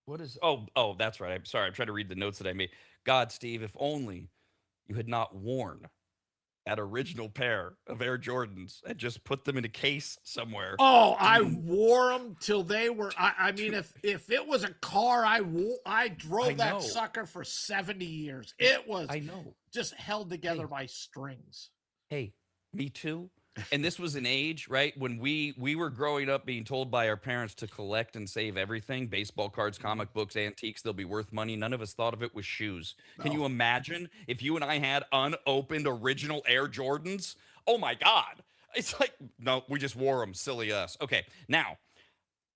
What is? Oh, that's right. I'm sorry. I'm trying to read the notes that I made. God, Steve, if only you had not worn that original pair of Air Jordans and just put them in a case somewhere. Oh, I wore them till they were. I mean, if it was a car, I drove that know. sucker for 70 years. It was I know. just held together Hey. by strings. Hey, me too. And this was an age, right, when we were growing up being told by our parents to collect and save everything, baseball cards, comic books, antiques, they'll be worth money. None of us thought of it with shoes. Can you imagine if you and I had unopened original Air Jordans? Oh my God. It's like, no, we just wore them. Silly us. Okay, now,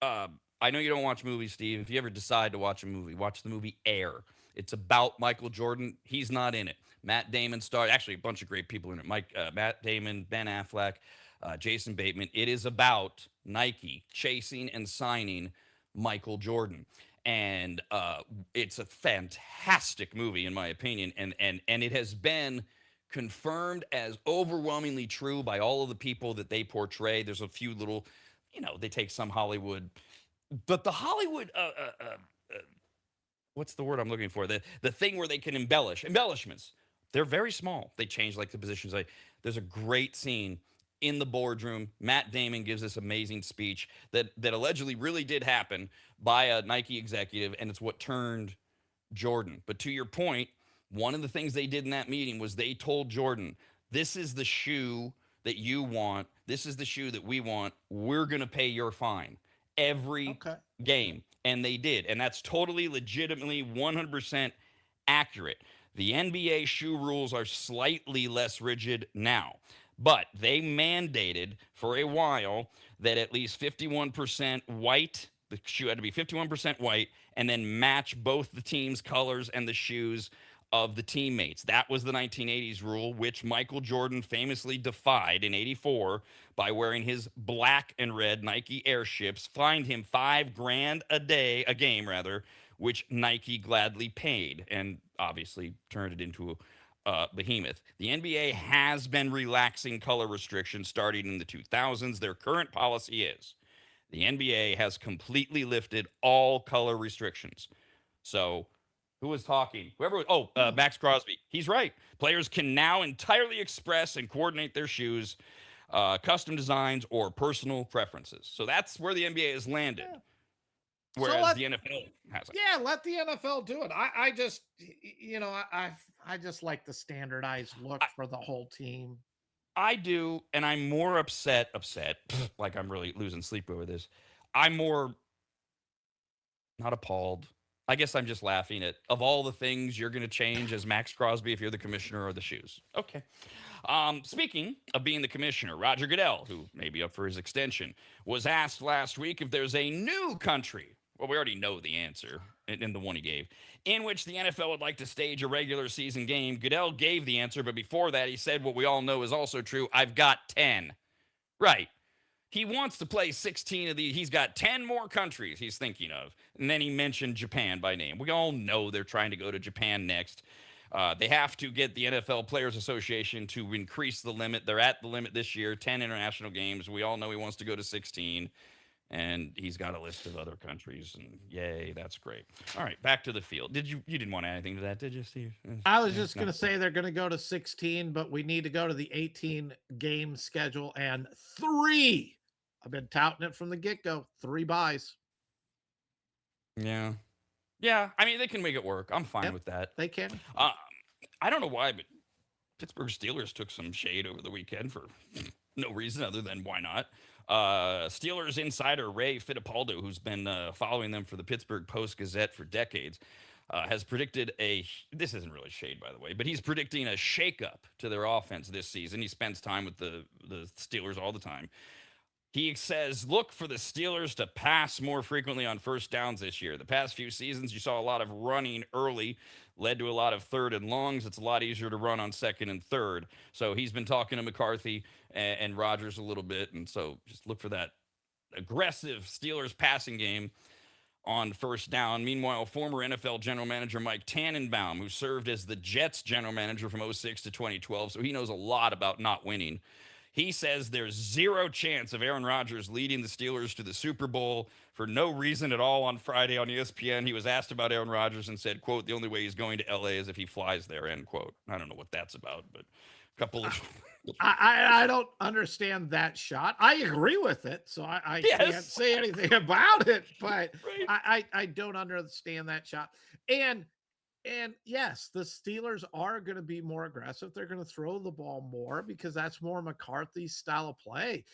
I know you don't watch movies, Steve. If you ever decide to watch a movie, watch the movie Air. It's about Michael Jordan. He's not in it. Matt Damon starred. Actually, a bunch of great people in it. Matt Damon, Ben Affleck, Jason Bateman. It is about Nike chasing and signing Michael Jordan, and it's a fantastic movie in my opinion. And it has been confirmed as overwhelmingly true by all of the people that they portray. There's a few little, they take some Hollywood, but the Hollywood what's the word I'm looking for? The thing where they can embellishments. They're very small. They change like the positions. There's a great scene in the boardroom. Matt Damon gives this amazing speech that allegedly really did happen by a Nike executive, and it's what turned Jordan. But to your point, one of the things they did in that meeting was they told Jordan, "This is the shoe that you want. This is the shoe that we want. We're going to pay your fine every game." And they did. And that's totally legitimately 100% accurate. The NBA shoe rules are slightly less rigid now, but they mandated for a while that at least 51% white, the shoe had to be 51% white, and then match both the team's colors and the shoes of the teammates. That was the 1980s rule, which Michael Jordan famously defied in 84 by wearing his black and red Nike Airships, fined him $5,000 a game, which Nike gladly paid and obviously turned it into a behemoth. The NBA has been relaxing color restrictions starting in the 2000s. Their current policy is the NBA has completely lifted all color restrictions. So who was talking? Whoever. Max Crosby. He's right. Players can now entirely express and coordinate their shoes, custom designs, or personal preferences. So that's where the NBA has landed. Yeah. Whereas the NFL hasn't. Yeah, let the NFL do it. I just, I just like the standardized look for the whole team. I do, and I'm more upset, like I'm really losing sleep over this. I'm more not appalled. I guess I'm just laughing at, of all the things you're going to change as Max Crosby if you're the commissioner, or the shoes. Okay. Speaking of being the commissioner, Roger Goodell, who may be up for his extension, was asked last week if there's a new country. Well, we already know the answer in the one he gave, in which the NFL would like to stage a regular season game. Goodell gave the answer, but before that, he said what we all know is also true. I've got 10. Right. He wants to play 16 of these. He's got 10 more countries he's thinking of. And then he mentioned Japan by name. We all know they're trying to go to Japan next. They have to get the NFL Players Association to increase the limit. They're at the limit this year, 10 international games. We all know he wants to go to 16. And he's got a list of other countries. And yay, that's great. All right, back to the field. You didn't want to add anything to that, did you, Steve? I was just going to say they're going to go to 16, but we need to go to the 18 game schedule and 3. I've been touting it from the get-go. 3 buys. Yeah. Yeah, I mean, they can make it work. I'm fine with that. They can. I don't know why, but Pittsburgh Steelers took some shade over the weekend for no reason other than why not. Steelers insider Ray Fittipaldo, who's been following them for the Pittsburgh Post-Gazette for decades, has predicted this isn't really shade, by the way, but he's predicting a shakeup to their offense this season. He spends time with the Steelers all the time. He says, look for the Steelers to pass more frequently on first downs this year. The past few seasons, you saw a lot of running early, led to a lot of third and longs. It's a lot easier to run on second and third. So he's been talking to McCarthy and Rodgers a little bit. And so just look for that aggressive Steelers passing game on first down. Meanwhile, former NFL general manager Mike Tannenbaum, who served as the Jets general manager from 06 to 2012, so he knows a lot about not winning. He says there's zero chance of Aaron Rodgers leading the Steelers to the Super Bowl for no reason at all. On Friday on ESPN, he was asked about Aaron Rodgers and said, quote, the only way he's going to LA is if he flies there, end quote. I don't know what that's about, but a couple of... I don't understand that shot. I agree with it, so I can't say anything about it, but right. I don't understand that shot. And yes, the Steelers are going to be more aggressive. They're going to throw the ball more because that's more McCarthy's style of play.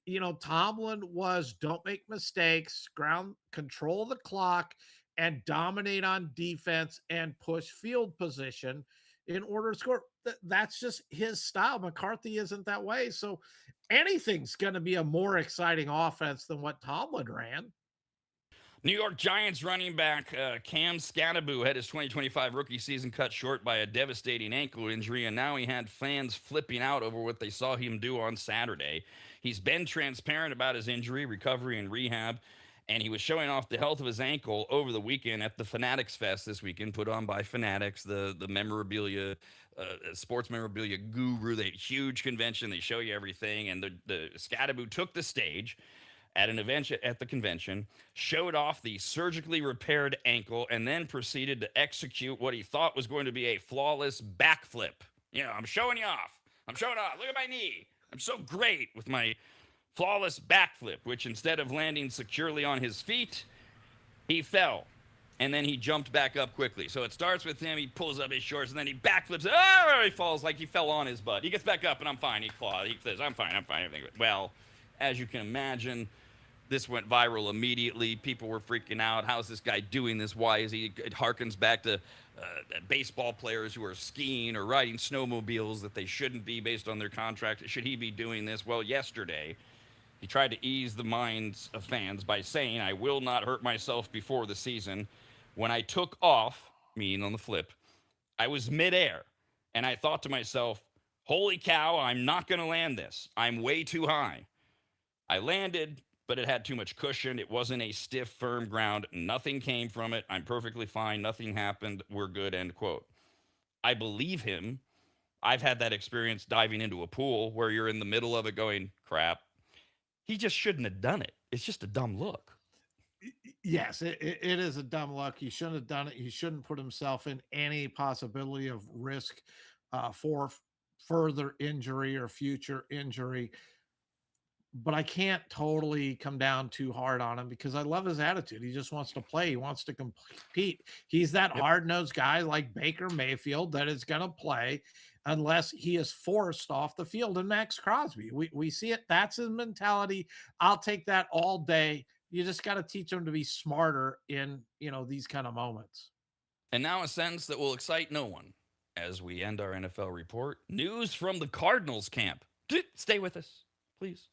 You know, Tomlin was don't make mistakes, ground control the clock, and dominate on defense and push field position in order to score. That's just his style. McCarthy isn't that way. So anything's going to be a more exciting offense than what Tomlin ran. New York Giants running back Cam Scatterbo had his 2025 rookie season cut short by a devastating ankle injury, and now he had fans flipping out over what they saw him do on Saturday. He's been transparent about his injury, recovery, and rehab, and he was showing off the health of his ankle over the weekend at the Fanatics Fest this weekend, put on by Fanatics, the memorabilia, sports memorabilia guru. They huge convention. They show you everything, and the Scatterbo took the stage at an event at the convention, showed off the surgically repaired ankle, and then proceeded to execute what he thought was going to be a flawless backflip. You know, I'm showing you off. I'm showing off. Look at my knee. I'm so great with my flawless backflip, which instead of landing securely on his feet, he fell. And then he jumped back up quickly. So it starts with him. He pulls up his shorts, and then he backflips. Oh, he falls like he fell on his butt. He gets back up, and I'm fine. He says, I'm fine. Everything. Well, as you can imagine, this went viral immediately. People were freaking out. How's this guy doing this? Why is he? It harkens back to baseball players who are skiing or riding snowmobiles that they shouldn't be based on their contract. Should he be doing this? Well, yesterday, he tried to ease the minds of fans by saying, I will not hurt myself before the season. When I took off, meaning on the flip, I was midair. And I thought to myself, holy cow, I'm not going to land this. I'm way too high. I landed, but it had too much cushion. It wasn't a stiff, firm ground. Nothing came from it. I'm perfectly fine. Nothing happened. We're good, end quote. I believe him. I've had that experience diving into a pool where you're in the middle of it going, crap. He just shouldn't have done it. It's just a dumb look. Yes, it is a dumb look. He shouldn't have done it. He shouldn't put himself in any possibility of risk for further injury or future injury. But I can't totally come down too hard on him because I love his attitude. He just wants to play. He wants to compete. He's that hard-nosed guy like Baker Mayfield that is going to play unless he is forced off the field. And Max Crosby, we see it. That's his mentality. I'll take that all day. You just got to teach him to be smarter in, these kind of moments. And now a sentence that will excite no one as we end our NFL report. News from the Cardinals camp. Stay with us, please.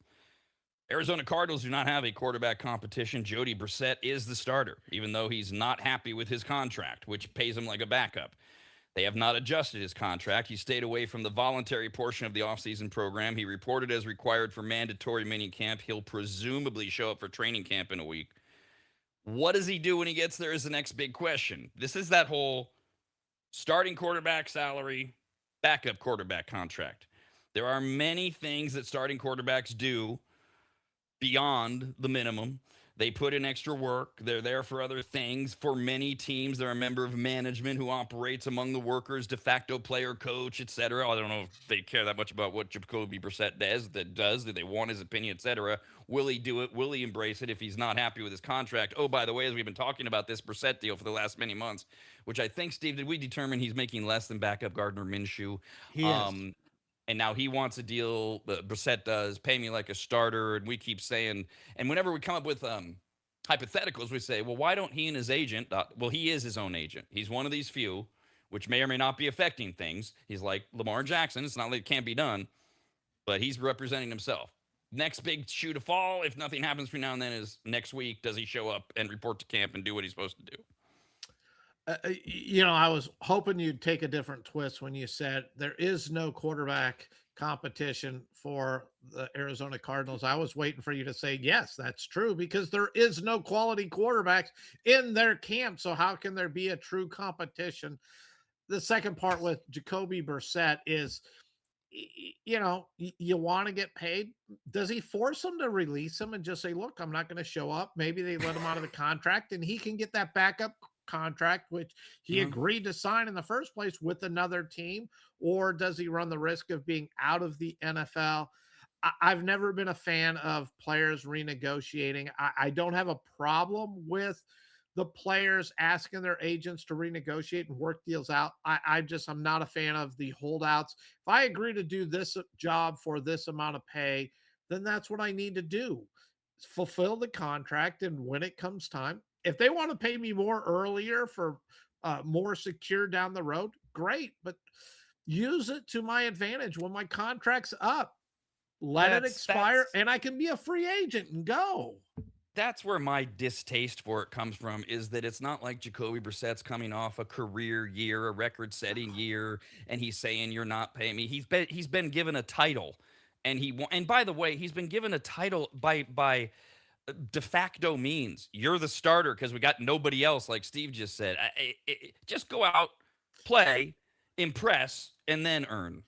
Arizona Cardinals do not have a quarterback competition. Jody Brissett is the starter, even though he's not happy with his contract, which pays him like a backup. They have not adjusted his contract. He stayed away from the voluntary portion of the offseason program. He reported as required for mandatory minicamp. He'll presumably show up for training camp in a week. What does he do when he gets there is the next big question. This is that whole starting quarterback salary, backup quarterback contract. There are many things that starting quarterbacks do beyond the minimum. They put in extra work. They're there for other things. For many teams, they're a member of management who operates among the workers, de facto player, coach, etc. I don't know if they care that much about what Jacoby Brissett does. Do they want his opinion, etc.? Will he do it? Will he embrace it if he's not happy with his contract? Oh, by the way, as we've been talking about this Brissett deal for the last many months, which I think, Steve, did we determine he's making less than backup Gardner Minshew? He is. And now he wants a deal. Brissett does. Pay me like a starter. And we keep saying, and whenever we come up with hypotheticals, we say, well, why don't he and his agent? Well, he is his own agent. He's one of these few, which may or may not be affecting things. He's like Lamar Jackson. It's not like it can't be done, but he's representing himself. Next big shoe to fall, if nothing happens between now and then, is next week. Does he show up and report to camp and do what he's supposed to do? I was hoping you'd take a different twist when you said there is no quarterback competition for the Arizona Cardinals. I was waiting for you to say, yes, that's true, because there is no quality quarterbacks in their camp. So how can there be a true competition? The second part with Jacoby Brissett is, you want to get paid. Does he force them to release him and just say, look, I'm not going to show up? Maybe they let him out of the contract and he can get that backup contract, which he agreed to sign in the first place with another team. Or does he run the risk of being out of the NFL? I've never been a fan of players renegotiating. I don't have a problem with the players asking their agents to renegotiate and work deals out. I'm not a fan of the holdouts. If I agree to do this job for this amount of pay, then that's what I need to do. Fulfill the contract, and when it comes time, if they want to pay me more earlier for more secure down the road, great, but use it to my advantage when my contract's up. Let it expire, and I can be a free agent and go. That's where my distaste for it comes from, is that it's not like Jacoby Brissett's coming off a career year, a record-setting year, and he's saying, you're not paying me. He's been given a title, and by the way, he's been given a title by de facto means. You're the starter because we got nobody else, like Steve just said. Just go out, play, impress, and then earn.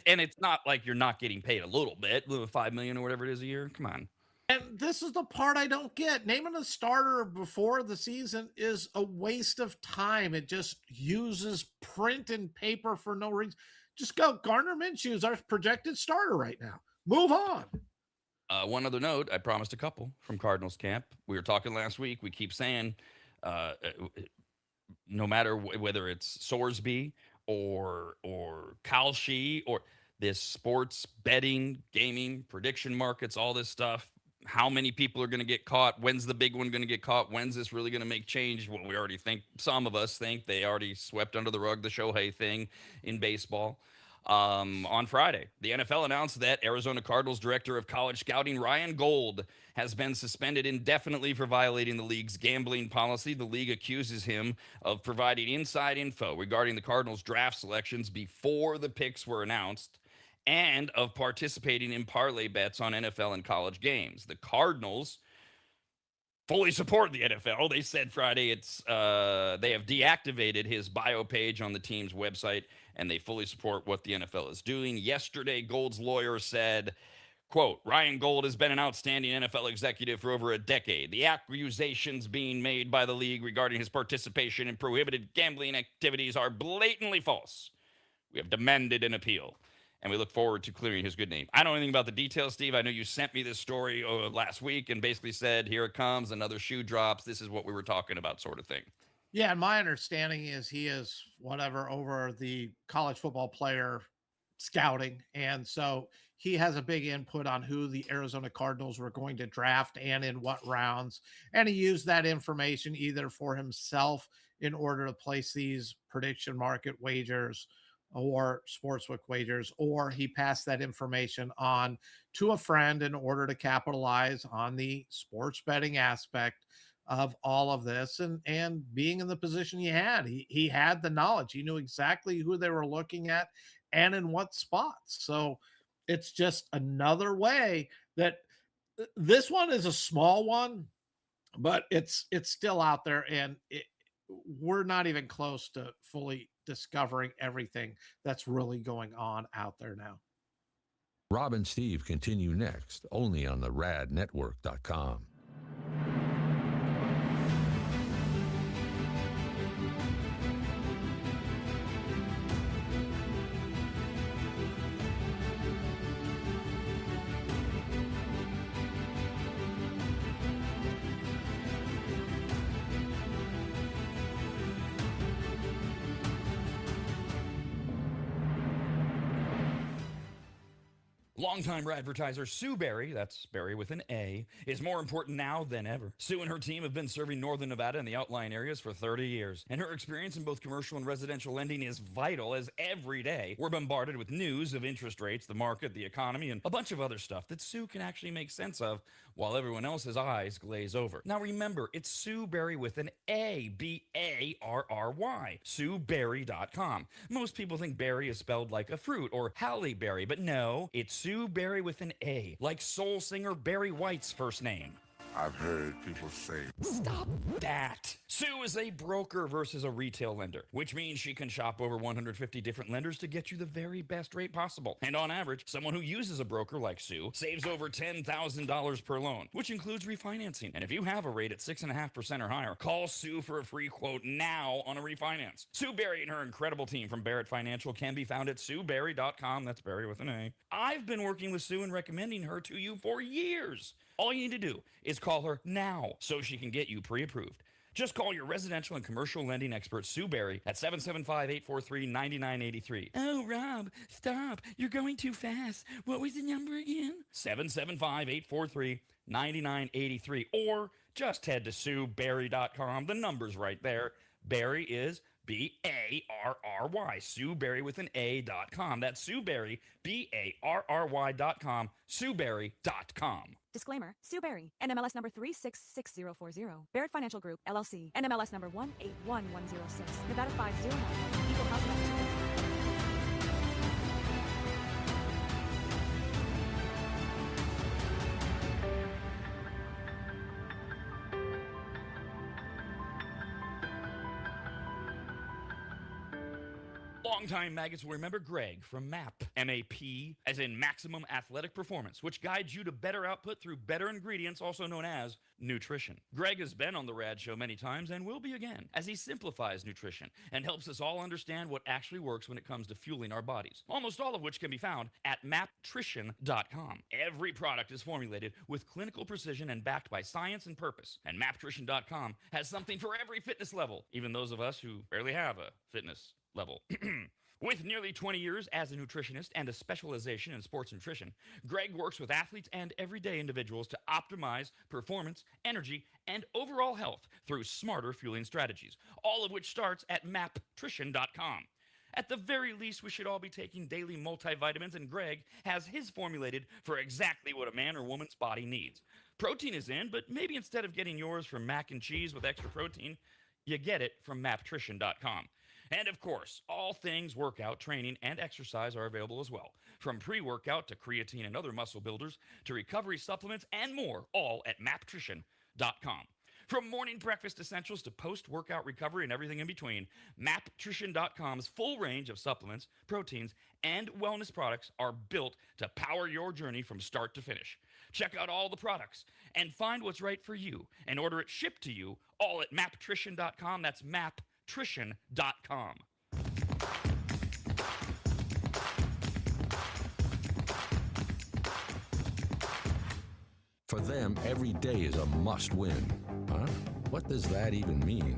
And it's not like you're not getting paid a little bit, $5 million or whatever it is a year. Come on. And this is the part I don't get. Naming a starter before the season is a waste of time. It just uses print and paper for no reason. Just go. Gardner Minshew is our projected starter right now. Move on. One other note, I promised a couple from Cardinals camp. We were talking last week. We keep saying, no matter whether it's Sorsby or Kalshi or this sports betting, gaming, prediction markets, all this stuff, how many people are going to get caught? When's the big one going to get caught? When's this really going to make change? Well, we already think, some of us think they already swept under the rug the Shohei thing in baseball. On Friday, the NFL announced that Arizona Cardinals director of college scouting Ryan Gold has been suspended indefinitely for violating the league's gambling policy. The league accuses him of providing inside info regarding the Cardinals draft selections before the picks were announced, and of participating in parlay bets on NFL and college games. The Cardinals fully support the NFL. They said Friday they have deactivated his bio page on the team's website, and they fully support what the NFL is doing. Yesterday, Gold's lawyer said, quote, Ryan Gold has been an outstanding NFL executive for over a decade. The accusations being made by the league regarding his participation in prohibited gambling activities are blatantly false. We have demanded an appeal, and we look forward to clearing his good name. I don't know anything about the details, Steve. I know you sent me this story last week and basically said, here it comes, another shoe drops. This is what we were talking about, sort of thing. Yeah, and my understanding is he is over the college football player scouting. And so he has a big input on who the Arizona Cardinals were going to draft and in what rounds. And he used that information either for himself in order to place these prediction market wagers or sportsbook wagers, or he passed that information on to a friend in order to capitalize on the sports betting aspect of all of this. And being in the position he had the knowledge. He knew exactly who they were looking at and in what spots. So it's just another way that this one is a small one, but it's still out there, and we're not even close to fully discovering everything that's really going on out there now. Rob and Steve continue next, only on the radnetwork.com. Longtime advertiser Sue Berry, that's Berry with an A, is more important now than ever. Sue and her team have been serving Northern Nevada and the outlying areas for 30 years, and her experience in both commercial and residential lending is vital, as every day we're bombarded with news of interest rates, the market, the economy, and a bunch of other stuff that Sue can actually make sense of while everyone else's eyes glaze over. Now remember, it's Sue Berry with an A, B-A-R-R-Y, SueBerry.com. Most people think berry is spelled like a fruit or Halle Berry, but no, it's Sue Berry with an A, like soul singer Barry White's first name. I've heard people say, Stop that. Sue is a broker versus a retail lender, which means she can shop over 150 different lenders to get you the very best rate possible. And on average, someone who uses a broker like Sue saves over $10,000 per loan, which includes refinancing. And if you have a rate at 6.5% or higher, call Sue for a free quote now on a refinance. Sue Berry and her incredible team from Barrett Financial can be found at SueBerry.com. That's Berry with an A. I've been working with Sue and recommending her to you for years. All you need to do is call her now so she can get you pre-approved. Just call your residential and commercial lending expert, Sue Berry, at 775-843-9983. Oh, Rob, stop. You're going too fast. What was the number again? 775-843-9983. Or just head to SueBerry.com. The number's right there. Berry is B-A-R-R-Y. Sue Berry with an A.com. That's Sue Berry, B-A-R-R-Y.com. SueBerry.com. Disclaimer, Sue Berry, NMLS number 366040, Barrett Financial Group, LLC, NMLS number 181106, Nevada 509, Equal Housing Act 2000. Longtime maggots will remember Greg from MAP, M-A-P, as in Maximum Athletic Performance, which guides you to better output through better ingredients, also known as nutrition. Greg has been on the Rad Show many times and will be again, as he simplifies nutrition and helps us all understand what actually works when it comes to fueling our bodies, almost all of which can be found at maptrition.com. Every product is formulated with clinical precision and backed by science and purpose, and maptrition.com has something for every fitness level, even those of us who barely have a fitness level. With nearly 20 years as a nutritionist and a specialization in sports nutrition, Greg works with athletes and everyday individuals to optimize performance, energy, and overall health through smarter fueling strategies, all of which starts at maptrition.com. At the very least, we should all be taking daily multivitamins, and Greg has his formulated for exactly what a man or woman's body needs. Protein is in, but maybe instead of getting yours from mac and cheese with extra protein, you get it from maptrition.com. And of course, all things workout, training, and exercise are available as well. From pre-workout to creatine and other muscle builders to recovery supplements and more, all at maptrition.com. From morning breakfast essentials to post-workout recovery and everything in between, maptrition.com's full range of supplements, proteins, and wellness products are built to power your journey from start to finish. Check out all the products and find what's right for you and order it shipped to you all at maptrition.com. That's maptrition.com. For them, every day is a must-win. Huh? What does that even mean?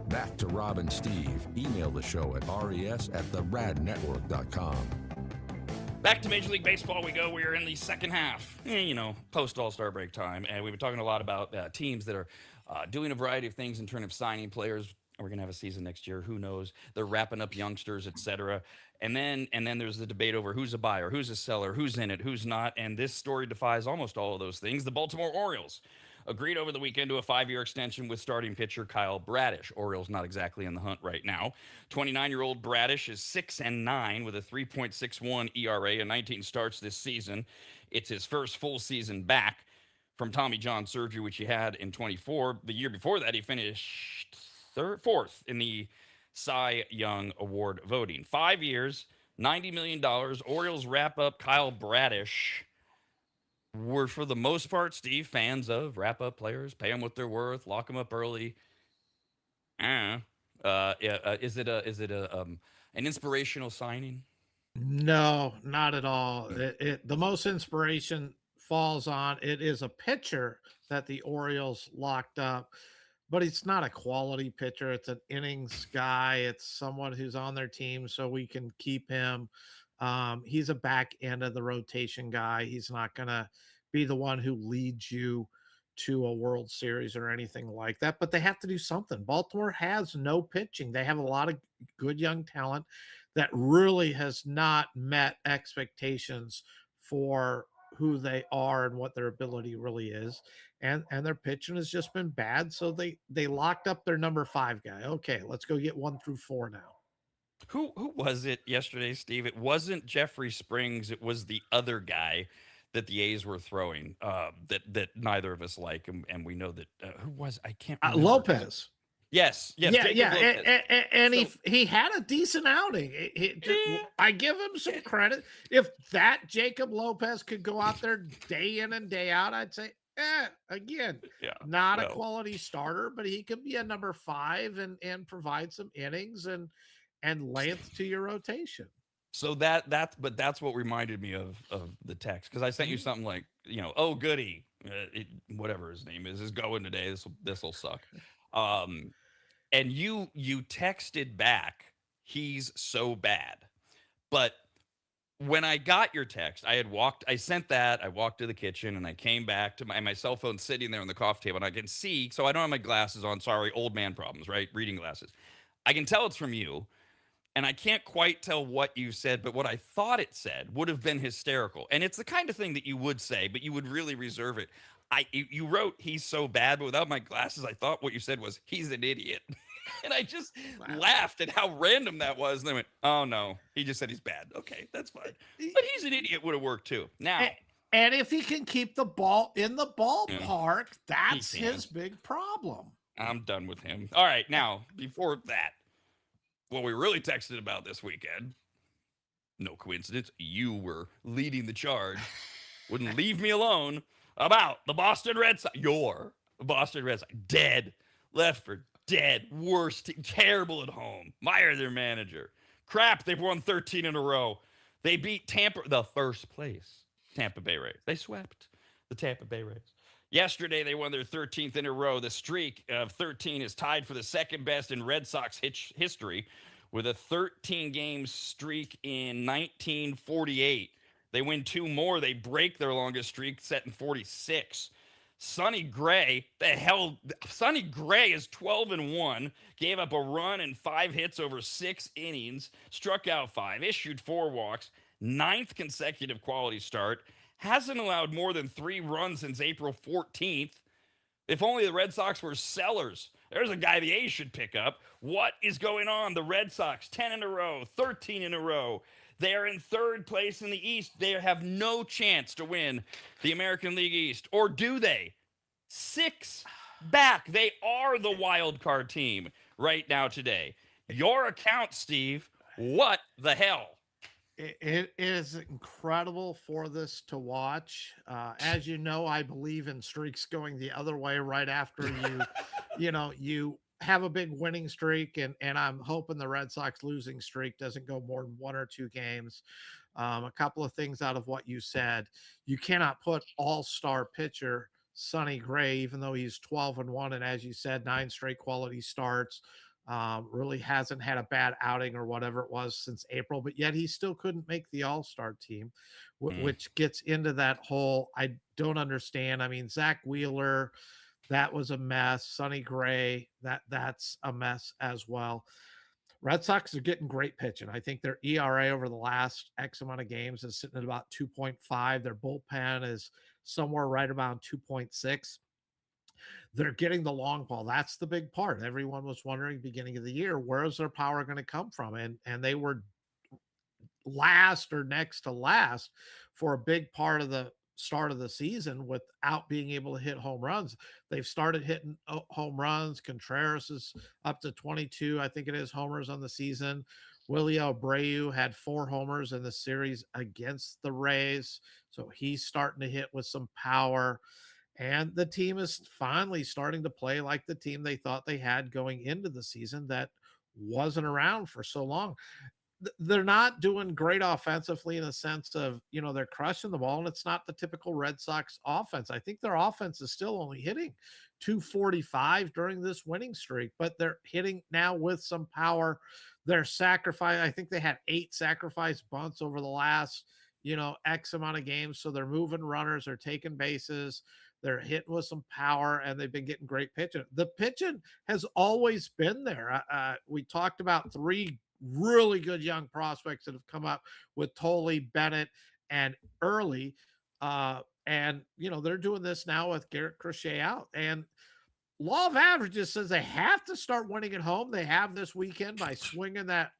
Back to Rob and Steve. Email the show at res@theradnetwork.com. Back to Major League Baseball we go. We are in the second half, post All-Star break time. And we've been talking a lot about teams that are doing a variety of things in terms of signing players. We're going to have a season next year. Who knows? They're wrapping up youngsters, etc. And then there's the debate over who's a buyer, who's a seller, who's in it, who's not. And this story defies almost all of those things. The Baltimore Orioles agreed over the weekend to a 5-year extension with starting pitcher Kyle Bradish. Orioles not exactly in the hunt right now. 29-year-old Bradish is 6-9 with a 3.61 ERA and 19 starts this season. It's his first full season back from Tommy John surgery, which he had in 24. The year before that, he finished fourth in the Cy Young Award voting. 5 years, $90 million. Orioles wrap up Kyle Bradish. We're, for the most part, Steve, fans of wrap-up players, pay them what they're worth, lock them up early. Is it an inspirational signing? No, not at all. The most inspiration falls on it is a pitcher that the Orioles locked up, but it's not a quality pitcher. It's an innings guy. It's someone who's on their team so we can keep him He's a back end of the rotation guy. He's not going to be the one who leads you to a World Series or anything like that, but they have to do something. Baltimore has no pitching. They have a lot of good young talent that really has not met expectations for who they are and what their ability really is. And their pitching has just been bad. So they locked up their number 5 guy. Okay, let's go get 1 through 4 now. Who was it yesterday, Steve? It wasn't Jeffrey Springs. It was the other guy that the A's were throwing that neither of us like, and we know that who was I can't remember. Lopez. Yes, Yeah, Jacob yeah, Lopez. and he had a decent outing. I give him some credit. If that Jacob Lopez could go out there day in and day out, I'd say, again, not a quality starter, but he could be a number 5 and provide some innings and length to your rotation. So that's what reminded me of the text, because I sent you something like, oh goody, whatever his name is going today. This will suck. And you texted back, he's so bad. But when I got your text, I walked to the kitchen and I came back to my cell phone sitting there on the coffee table, and I can see, so I don't have my glasses on. Sorry, old man problems, right? Reading glasses. I can tell it's from you. And I can't quite tell what you said, but what I thought it said would have been hysterical. And it's the kind of thing that you would say, but you would really reserve it. You wrote, he's so bad, but without my glasses, I thought what you said was, he's an idiot. And I just laughed at how random that was. And then I went, oh no, he just said he's bad. Okay, that's fine. But he's an idiot would have worked too. Now. And if he can keep the ball in the ballpark, that's his big problem. I'm done with him. All right, now, before that, what we really texted about this weekend, no coincidence, you were leading the charge, wouldn't leave me alone, about the Boston Red Sox. Your Boston Red Sox, dead, left for dead, worst, terrible at home. Meyer, their manager. Crap, they've won 13 in a row. They beat the first place Tampa Bay Rays. They swept the Tampa Bay Rays. Yesterday, they won their 13th in a row. The streak of 13 is tied for the second best in Red Sox history, with a 13-game streak in 1948. They win 2 more. They break their longest streak, set in 46. Sonny Gray, Sonny Gray is 12-1, gave up a run and 5 hits over 6 innings, struck out 5, issued 4 walks, 9th consecutive quality start. Hasn't allowed more than 3 runs since April 14th. If only the Red Sox were sellers. There's a guy the A's should pick up. What is going on? The Red Sox, 10 in a row, 13 in a row. They are in 3rd place in the East. They have no chance to win the American League East. Or do they? 6 back. They are the wild card team right now today. Your account, Steve, what the hell? It is incredible for this to watch. As you know, I believe in streaks going the other way right after you have a big winning streak, and I'm hoping the Red Sox losing streak doesn't go more than 1 or 2 games. A couple of things out of what you said. You cannot put all-star pitcher Sonny Gray, even though he's 12-1, and as you said, 9 straight quality starts. Really hasn't had a bad outing or whatever it was since April, but yet he still couldn't make the all-star team, which gets into that whole, I don't understand. I mean, Zach Wheeler, that was a mess. Sonny Gray, that's a mess as well. Red Sox are getting great pitching. I think their ERA over the last X amount of games is sitting at about 2.5. Their bullpen is somewhere right around 2.6. They're getting the long ball. That's the big part. Everyone was wondering beginning of the year, where is their power going to come from? And they were last or next to last for a big part of the start of the season without being able to hit home runs. They've started hitting home runs. Contreras is up to 22, I think it is, homers on the season. Willie Abreu had 4 homers in the series against the Rays. So he's starting to hit with some power. And the team is finally starting to play like the team they thought they had going into the season that wasn't around for so long. they're not doing great offensively in the sense of, they're crushing the ball, and it's not the typical Red Sox offense. I think their offense is still only hitting 245 during this winning streak, but they're hitting now with some power. They're sacrifice. I think they had 8 sacrifice bunts over the last, X amount of games. So they're moving runners, they're taking bases, they're hitting with some power, and they've been getting great pitching. The pitching has always been there. We talked about 3 really good young prospects that have come up with Tolley, Bennett, and Early. And they're doing this now with Garrett Crochet out. And law of averages says they have to start winning at home. They have this weekend by swinging that,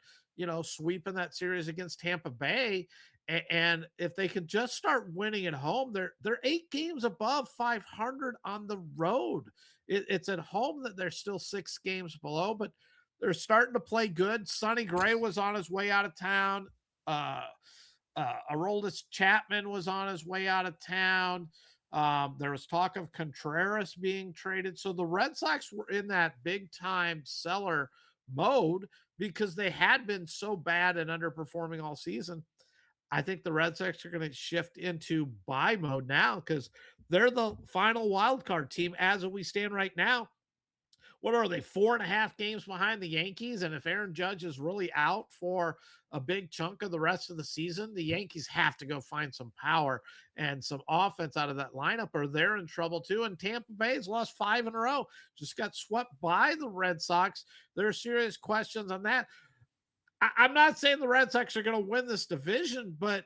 sweeping that series against Tampa Bay. And if they could just start winning at home, they're 8 games above 500 on the road. It's at home that they're still 6 games below, but they're starting to play good. Sonny Gray was on his way out of town. Aroldis Chapman was on his way out of town. There was talk of Contreras being traded. So the Red Sox were in that big time seller mode because they had been so bad and underperforming all season. I think the Red Sox are going to shift into buy mode now because they're the final wild card team as we stand right now. What are they, 4.5 games behind the Yankees? And if Aaron Judge is really out for a big chunk of the rest of the season, the Yankees have to go find some power and some offense out of that lineup, or they're in trouble too. And Tampa Bay's lost 5 in a row, just got swept by the Red Sox. There are serious questions on that. I'm not saying the Red Sox are going to win this division, but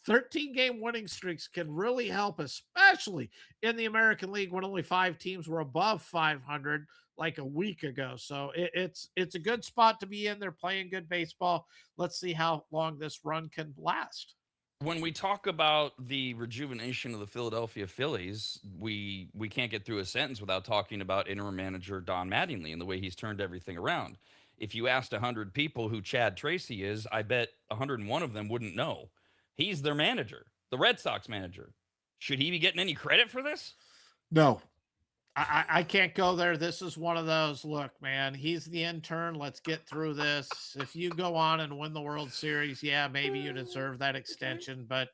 13-game winning streaks can really help, especially in the American League when only 5 teams were above 500 like a week ago. So it's a good spot to be in. They're playing good baseball. Let's see how long this run can last. When we talk about the rejuvenation of the Philadelphia Phillies, we can't get through a sentence without talking about interim manager Don Mattingly and the way he's turned everything around. If you asked 100 people who Chad Tracy is, I bet 101 of them wouldn't know. He's their manager, the Red Sox manager. Should he be getting any credit for this? No, I can't go there. This is one of those, look, man, he's the intern. Let's get through this. If you go on and win the World Series, yeah, maybe you deserve that extension. But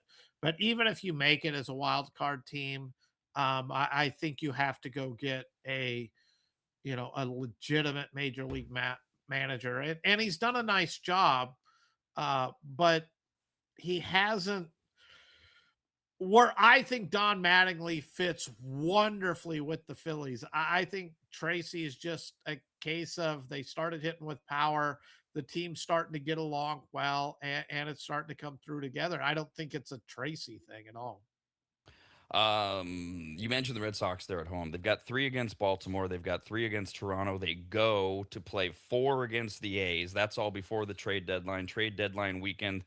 even if you make it as a wild card team, I think you have to go get a legitimate major league manager. And he's done a nice job, but he hasn't where I think Don Mattingly fits wonderfully with the Phillies. I think Tracy is just a case of they started hitting with power. The team's starting to get along well, and it's starting to come through together. I don't think it's a Tracy thing at all. You mentioned the Red Sox. They're at home. They've got 3 against Baltimore. They've got 3 against Toronto. They go to play 4 against the A's. That's all before the trade deadline. Trade deadline weekend.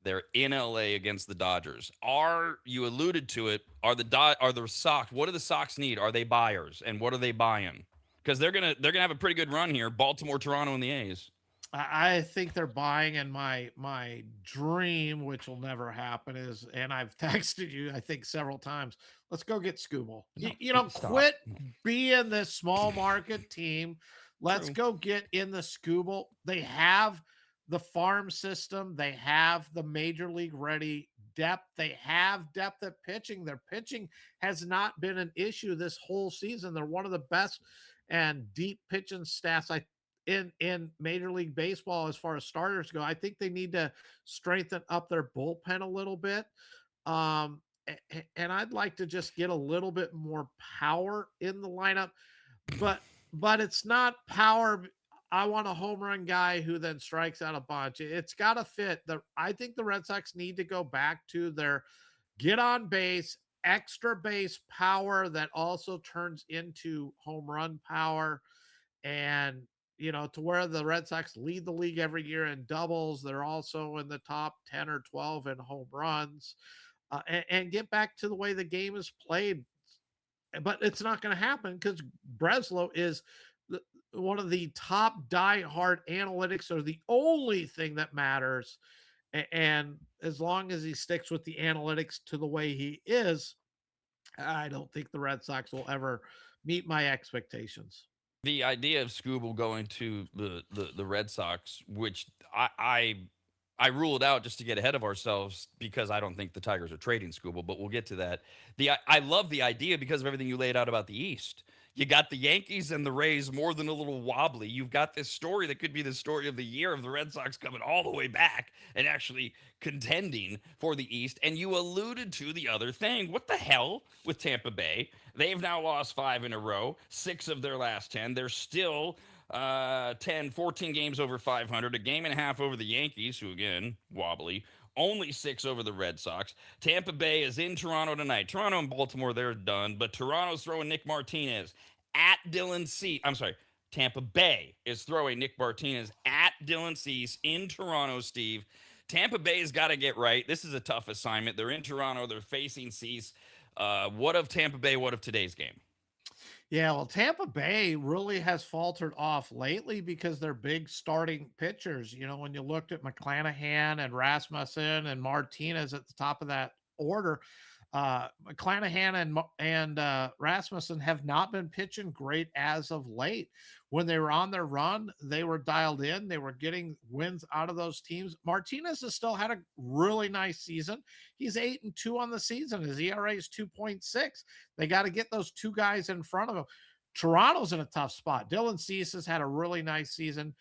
They're in LA against the Dodgers. You alluded to it? Are the Sox? What do the Sox need? Are they buyers? And what are they buying? Because they're gonna have a pretty good run here. Baltimore, Toronto, and the A's. I think they're buying, and my dream, which will never happen, is, and I've texted you, I think several times, let's go get Scooble. Quit being this small market team. Let's go get in the Scooble. They have the farm system. They have the major league ready depth. They have depth at pitching. Their pitching has not been an issue this whole season. They're one of the best and deep pitching staffs in Major League Baseball as far as starters go. I think they need to strengthen up their bullpen a little bit. And I'd like to just get a little bit more power in the lineup, but it's not power. I want a home run guy who then strikes out a bunch. It's got to fit. I think the Red Sox need to go back to their get on base, extra base power that also turns into home run power. And, to where the Red Sox lead the league every year in doubles. They're also in the top 10 or 12 in home runs, and get back to the way the game is played. But it's not going to happen because Breslow is one of the top diehard analytics, are the only thing that matters. And as long as he sticks with the analytics to the way he is, I don't think the Red Sox will ever meet my expectations. The idea of Scooble going to the Red Sox, which I I rule it out just to get ahead of ourselves because I don't think the Tigers are trading Scooble, but we'll get to that. I love the idea because of everything you laid out about the East. You got the Yankees and the Rays more than a little wobbly. You've got this story that could be the story of the year of the Red Sox coming all the way back and actually contending for the East. And you alluded to the other thing. What the hell with Tampa Bay? They've now lost 5 in a row, 6 of their last 10. They're still 10, 14 games over 500, a game and a half over the Yankees, who again, wobbly, only 6 over the Red Sox. Tampa Bay is in Toronto tonight. Toronto and Baltimore, they're done, but Toronto's throwing Nick Martinez at Dylan Cease. I'm sorry, Tampa Bay is throwing Nick Martinez at Dylan Cease in Toronto, Steve. Tampa Bay's got to get right. This is a tough assignment. They're in Toronto. They're facing Cease. What of Tampa Bay? What of today's game? Yeah, well, Tampa Bay really has faltered off lately because they're big starting pitchers. When you looked at McClanahan and Rasmussen and Martinez at the top of that order, McClanahan and Rasmussen have not been pitching great as of late. When they were on their run, they were dialed in. They were getting wins out of those teams. Martinez has still had a really nice season. He's 8-2 on the season. His ERA is 2.6. They got to get those two guys in front of him. Toronto's in a tough spot. Dylan Cease has had a really nice season,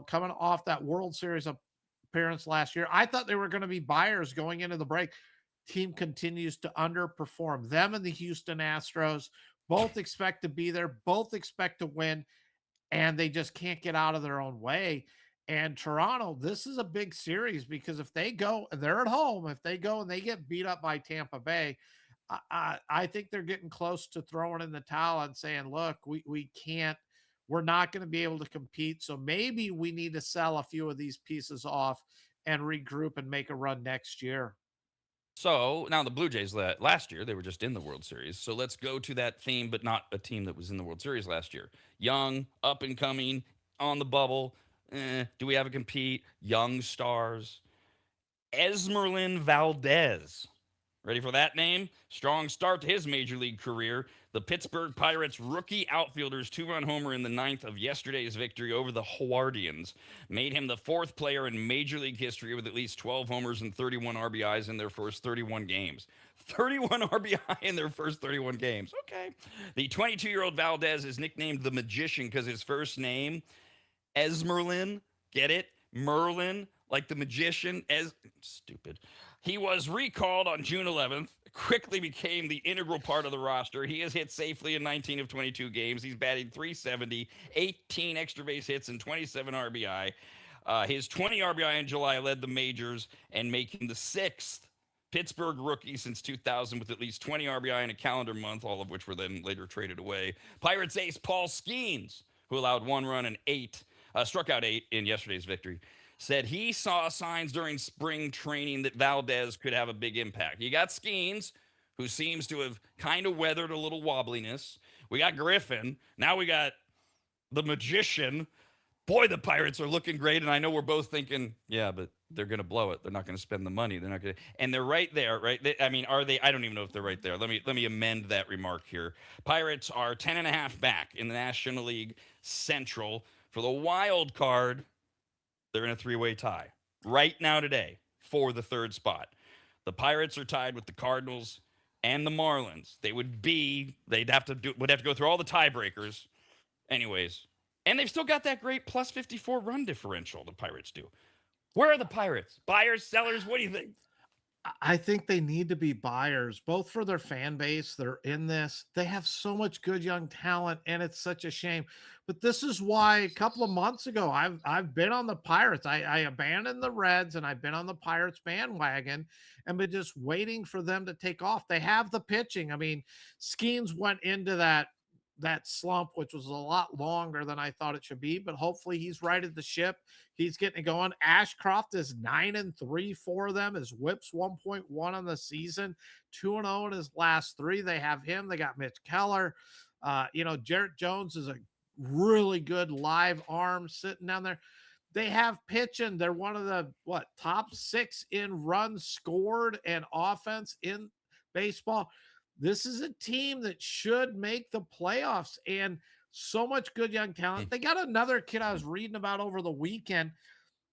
coming off that World Series appearance last year. I thought they were going to be buyers going into the break. Team continues to underperform. Them and the Houston Astros both expect to be there, both expect to win, and they just can't get out of their own way. And Toronto, this is a big series because if they go, they're at home. If they go and they get beat up by Tampa Bay, I think they're getting close to throwing in the towel and saying, look, we can't, we're not going to be able to compete. So maybe we need to sell a few of these pieces off and regroup and make a run next year. So now the Blue Jays last year, they were just in the World Series. So let's go to that theme, but not a team that was in the World Series last year. Young, up and coming, on the bubble. Do we have a compete? Young stars. Esmerlin Valdez. Ready for that name? Strong start to his major league career. The Pittsburgh Pirates rookie outfielder's 2-run homer in the ninth of yesterday's victory over the Howardians made him the 4th player in major league history with at least 12 homers and 31 RBIs in their first 31 games. 31 RBI in their first 31 games. Okay. The 22-year-old Valdez is nicknamed the Magician because his first name, Esmerlin, get it? Merlin, like the magician. Stupid. He was recalled on June 11th, quickly became the integral part of the roster. He has hit safely in 19 of 22 games. He's batted .370, 18 extra base hits, and 27 RBI. His 20 RBI in July led the majors and making the 6th Pittsburgh rookie since 2000 with at least 20 RBI in a calendar month, all of which were then later traded away. Pirates ace Paul Skeens, who allowed 1 run and struck out 8 in yesterday's victory, said he saw signs during spring training that Valdez could have a big impact. You got Skeens, who seems to have kind of weathered a little wobbliness. We got Griffin. Now we got the Magician. Boy, the Pirates are looking great, and I know we're both thinking, yeah, but they're going to blow it. They're not going to spend the money. They're not going to, and they're right there, right? Are they? I don't even know if they're right there. Let me amend that remark here. Pirates are 10.5 back in the National League Central for the wild card. They're in a 3-way tie right now today for the 3rd spot. The Pirates are tied with the Cardinals and the Marlins. They'd have to go through all the tiebreakers, anyways. And they've still got that great plus 54 run differential. The Pirates do. Where are the Pirates? Buyers, sellers? What do you think? I think they need to be buyers, both for their fan base. They're in this. They have so much good young talent, and it's such a shame. But this is why a couple of months ago, I've been on the Pirates. I abandoned the Reds, and I've been on the Pirates bandwagon and been just waiting for them to take off. They have the pitching. I mean, Skeens went into that slump, which was a lot longer than I thought it should be, but hopefully he's righted the ship. He's getting it going. Ashcroft is 9-3 for them. His whip's 1.1 on the season, 2-0 in his last 3. They have him. They got Mitch Keller. Jarrett Jones is a really good live arm sitting down there. They have pitching. They're one of the top 6 in runs scored and offense in baseball. This is a team that should make the playoffs, and so much good young talent. They got another kid I was reading about over the weekend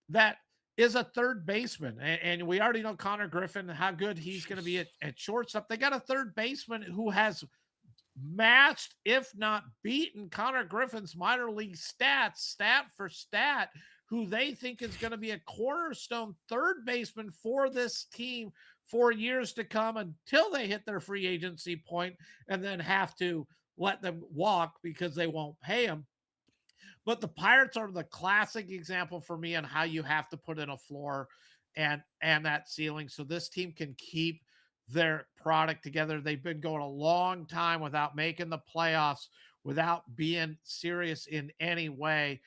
that is a third baseman. And we already know Connor Griffin, how good he's going to be at shortstop. They got a third baseman who has matched, if not beaten, Connor Griffin's minor league stats, stat for stat, who they think is going to be a cornerstone third baseman for this team for years to come until they hit their free agency point and then have to let them walk because they won't pay them. But the Pirates are the classic example for me on how you have to put in a floor and that ceiling so this team can keep their product together. They've been going a long time without making the playoffs, without being serious in any way.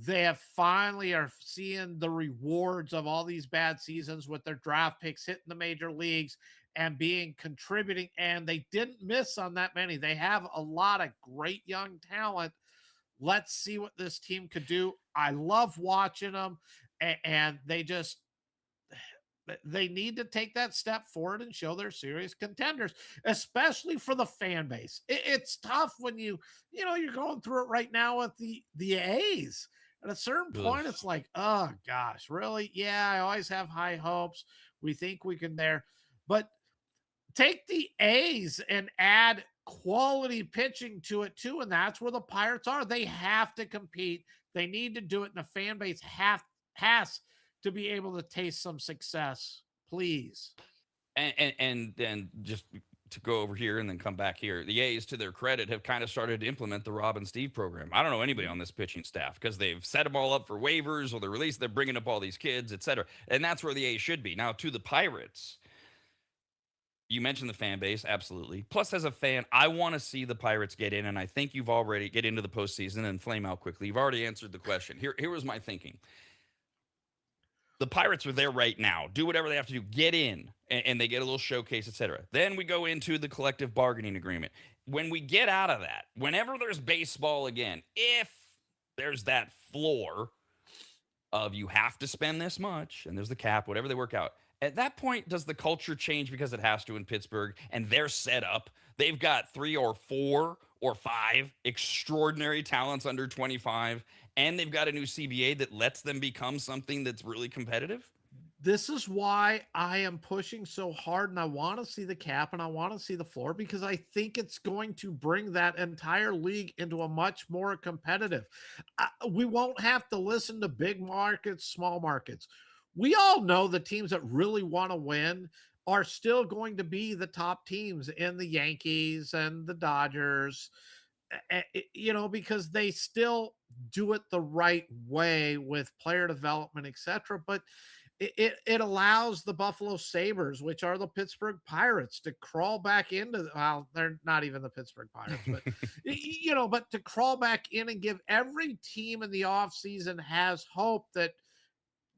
They have finally are seeing the rewards of all these bad seasons with their draft picks hitting the major leagues and being contributing. And they didn't miss on that many. They have a lot of great young talent. Let's see what this team could do. I love watching them, and they need to take that step forward and show they're serious contenders, especially for the fan base. It's tough when you're going through it right now with the A's. At a certain Ugh. point, it's like, oh gosh, really? Yeah, I always have high hopes. We think we can there, but take the A's and add quality pitching to it too. And that's where the Pirates are. They have to compete. They need to do it. And the fan base has to be able to taste some success. Please. And then just to go over here and then come back here, the A's, to their credit, have kind of started to implement the Rob and Steve program. I don't know anybody on this pitching staff because they've set them all up for waivers or they're released. They're bringing up all these kids, et cetera. And that's where the A's should be. Now, to the Pirates, you mentioned the fan base, absolutely. Plus, as a fan, I want to see the Pirates get in, and I think you've already get into the postseason and flame out quickly. You've already answered the question. Here was my thinking. The Pirates are there right now. Do whatever they have to do. Get in, and they get a little showcase, etc. Then we go into the collective bargaining agreement. When we get out of that, whenever there's baseball again, if there's that floor of you have to spend this much, and there's the cap, whatever they work out. At that point, does the culture change because it has to in Pittsburgh and they're set up? They've got 3 or 4 or 5 extraordinary talents under 25, and they've got a new CBA that lets them become something that's really competitive? This is why I am pushing so hard and I want to see the cap and I want to see the floor because I think it's going to bring that entire league into a much more competitive. We won't have to listen to big markets, small markets. We all know the teams that really want to win are still going to be the top teams in the Yankees and the Dodgers, because they still do it the right way with player development, etc. But it allows the Buffalo Sabres, which are the Pittsburgh Pirates, to crawl back into, well, they're not even the Pittsburgh Pirates, but but to crawl back in and give every team in the offseason has hope that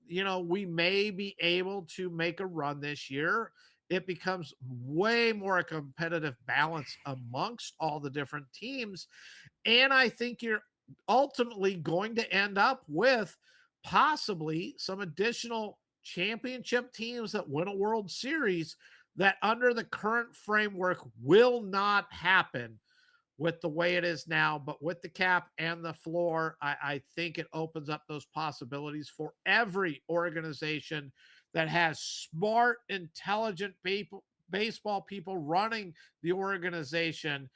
we may be able to make a run this year. It becomes way more a competitive balance amongst all the different teams. And I think you're ultimately going to end up with possibly some additional championship teams that win a World Series that under the current framework will not happen with the way it is now. But with the cap and the floor, I think it opens up those possibilities for every organization that has smart, intelligent people, baseball people running the organization,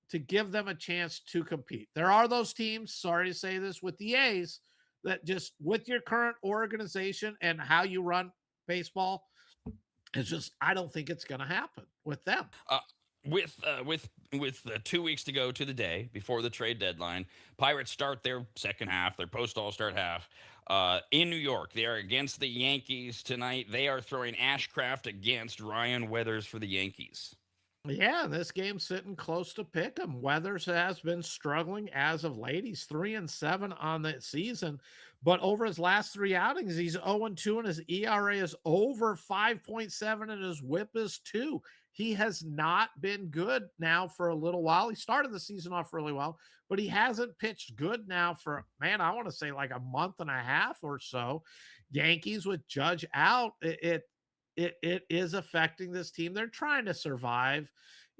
to give them a chance to compete. There are those teams, sorry to say this, with the A's that just with your current organization and how you run baseball, it's just I don't think it's going to happen with them. With 2 weeks to go to the day before the trade deadline, Pirates start their second half, their post All-Star half, in New York. They are against the Yankees tonight. They are throwing Ashcraft against Ryan Weathers for the Yankees. Yeah, this game's sitting close to pick him. Weathers has been struggling as of late. He's 3-7 on the season, but over his last 3 outings, he's 0-2, and his ERA is over 5.7, and his WHIP is 2. He has not been good now for a little while. He started the season off really well, but he hasn't pitched good now for, man, I want to say like a month and a half or so. Yankees with Judge out, it is affecting this team. They're trying to survive.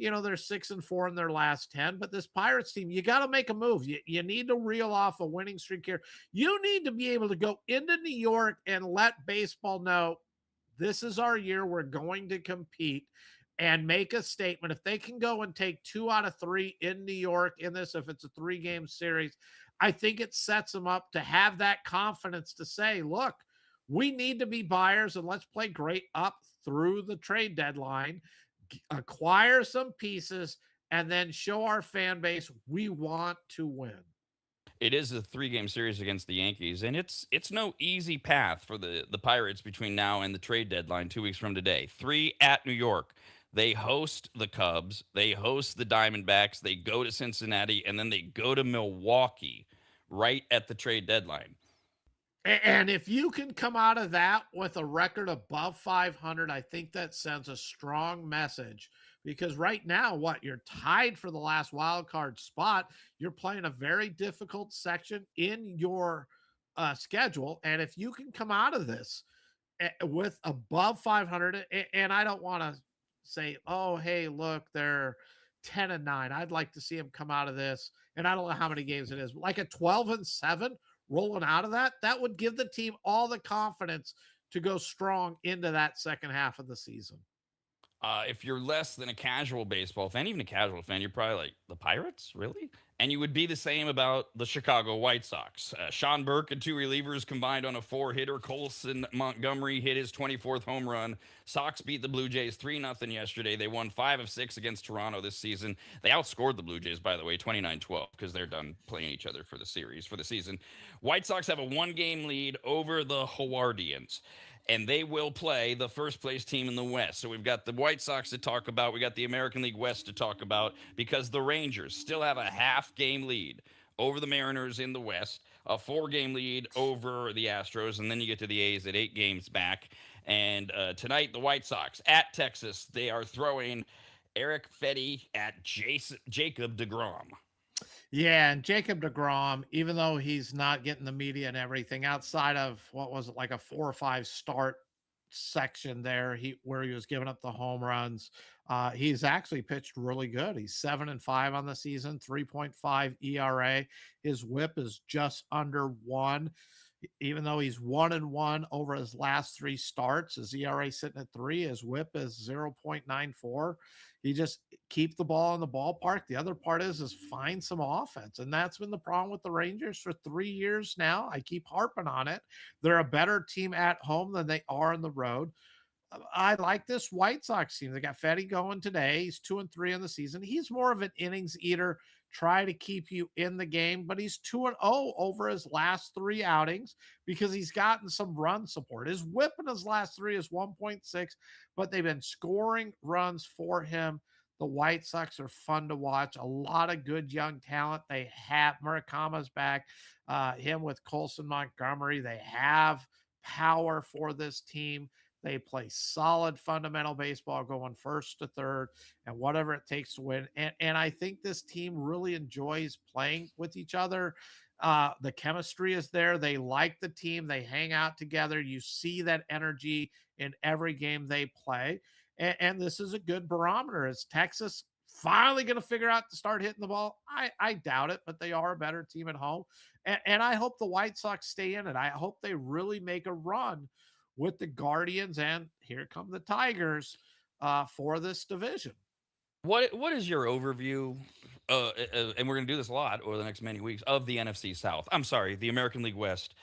they're 6-4 in their last 10. But this Pirates team, you got to make a move. You need to reel off a winning streak here. You need to be able to go into New York and let baseball know this is our year. We're going to compete and make a statement. If they can go and take 2 out of 3 in New York in this, if it's a 3-game series, I think it sets them up to have that confidence to say, look, we need to be buyers and let's play great up through the trade deadline, acquire some pieces, and then show our fan base we want to win. It is a 3-game series against the Yankees, and it's no easy path for the Pirates between now and the trade deadline 2 weeks from today. 3 at New York. They host the Cubs, they host the Diamondbacks, they go to Cincinnati, and then they go to Milwaukee right at the trade deadline. And if you can come out of that with a record above 500, I think that sends a strong message, because right now, you're tied for the last wild card spot. You're playing a very difficult section in your schedule. And if you can come out of this with above 500, and I don't want to say, oh, hey, look, they're 10-9. I'd like to see them come out of this. And I don't know how many games it is, like a 12-7 rolling out of that would give the team all the confidence to go strong into that second half of the season. If you're less than a casual baseball fan, even a casual fan, you're probably like, the Pirates? Really? And you would be the same about the Chicago White Sox. Sean Burke and 2 relievers combined on a 4-hitter. Colson Montgomery hit his 24th home run. Sox beat the Blue Jays 3-0 yesterday. They won 5 of 6 against Toronto this season. They outscored the Blue Jays, by the way, 29-12, because they're done playing each other for the season. White Sox have a 1-game lead over the Howardians, and they will play the first place team in the West. So we've got the White Sox to talk about. We got the American League West to talk about, because the Rangers still have a half-game lead over the Mariners in the West, a 4-game lead over the Astros, and then you get to the A's at 8 games back. And tonight, the White Sox at Texas, they are throwing Eric Fetty at Jacob deGrom. Yeah, and Jacob deGrom, even though he's not getting the media and everything, outside of what was it, like a 4 or 5 start section there, where he was giving up the home runs, he's actually pitched really good. He's 7-5 on the season, 3.5 ERA. His WHIP is just under 1. Even though he's 1-1 over his last 3 starts, his ERA sitting at 3, his WHIP is 0.94. He just keep the ball in the ballpark. The other part is find some offense. And that's been the problem with the Rangers for 3 years now. I keep harping on it. They're a better team at home than they are on the road. I like this White Sox team. They got Fetty going today. He's 2-3 in the season. He's more of an innings eater, try to keep you in the game, but he's 2-0 over his last 3 outings because he's gotten some run support. His WHIP in his last 3 is 1.6, but they've been scoring runs for him. The White Sox are fun to watch. A lot of good young talent. They have Murakama's back, him with Colson Montgomery. They have power for this team. They play solid fundamental baseball going first to third and whatever it takes to win. And I think this team really enjoys playing with each other. The chemistry is there. They like the team. They hang out together. You see that energy in every game they play. And this is a good barometer. Is Texas finally going to figure out to start hitting the ball? I doubt it, but they are a better team at home. And I hope the White Sox stay in it. I hope they really make a run with the Guardians, and here come the Tigers for this division. What is your overview? And we're going to do this a lot over the next many weeks of the NFC South. I'm sorry, the American League West.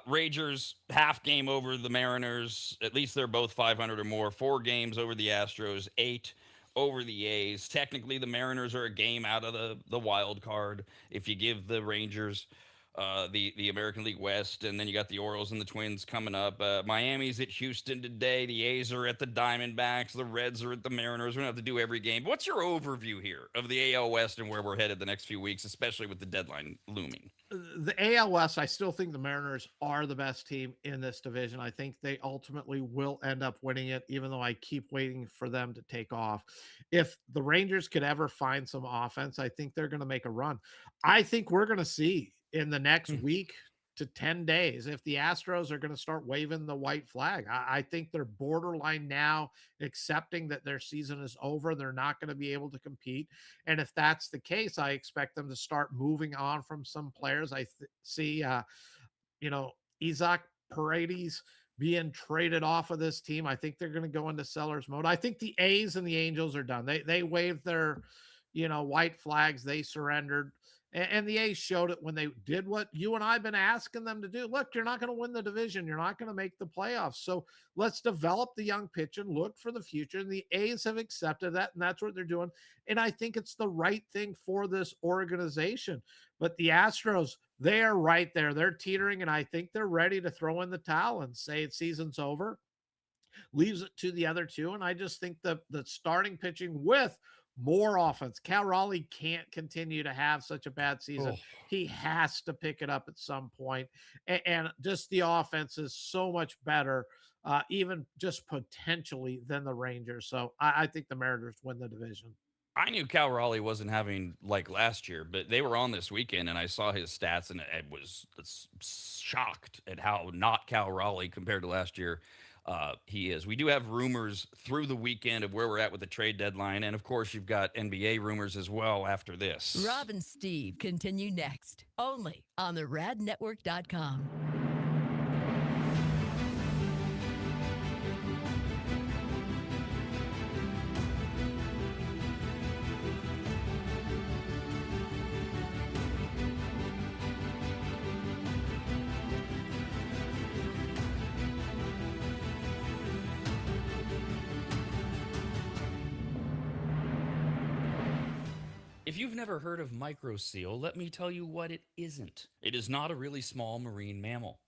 Rangers half game over the Mariners. At least they're both 500 or more. 4 games over the Astros. 8 over the A's. Technically, the Mariners are a game out of the wild card if you give the Rangers the American League West, and then you got the Orioles and the Twins coming up. Miami's at Houston today. The A's are at the Diamondbacks. The Reds are at the Mariners. We don't have to do every game. But what's your overview here of the AL West and where we're headed the next few weeks, especially with the deadline looming? The AL West, I still think the Mariners are the best team in this division. I think they ultimately will end up winning it, even though I keep waiting for them to take off. If the Rangers could ever find some offense, I think they're going to make a run. I think we're going to see in the next week to 10 days if the Astros are going to start waving the white flag. I think they're borderline now accepting that their season is over. They're not going to be able to compete. And if that's the case, I expect them to start moving on from some players. I see, Isaac Paredes being traded off of this team. I think they're going to go into seller's mode. I think the A's and the Angels are done. They waved their, white flags. They surrendered. And the A's showed it when they did what you and I have been asking them to do. Look, you're not going to win the division. You're not going to make the playoffs. So let's develop the young pitch and look for the future. And the A's have accepted that, and that's what they're doing. And I think it's the right thing for this organization. But the Astros, they are right there. They're teetering, and I think they're ready to throw in the towel and say it's season's over. Leaves it to the other two. And I just think the starting pitching with more offense. Cal Raleigh can't continue to have such a bad season. He has to pick it up at some point. And just the offense is so much better, even just potentially, than the Rangers. So I think the Mariners win the division. I knew Cal Raleigh wasn't having like last year, but they were on this weekend, and I saw his stats, and I was shocked at how not Cal Raleigh compared to last year he is. We do have rumors through the weekend of where we're at with the trade deadline, and of course, you've got NBA rumors as well after this. Rob and Steve continue next, only on the radnetwork.com. If you've never heard of microseal, let me tell you what it isn't. It is not a really small marine mammal.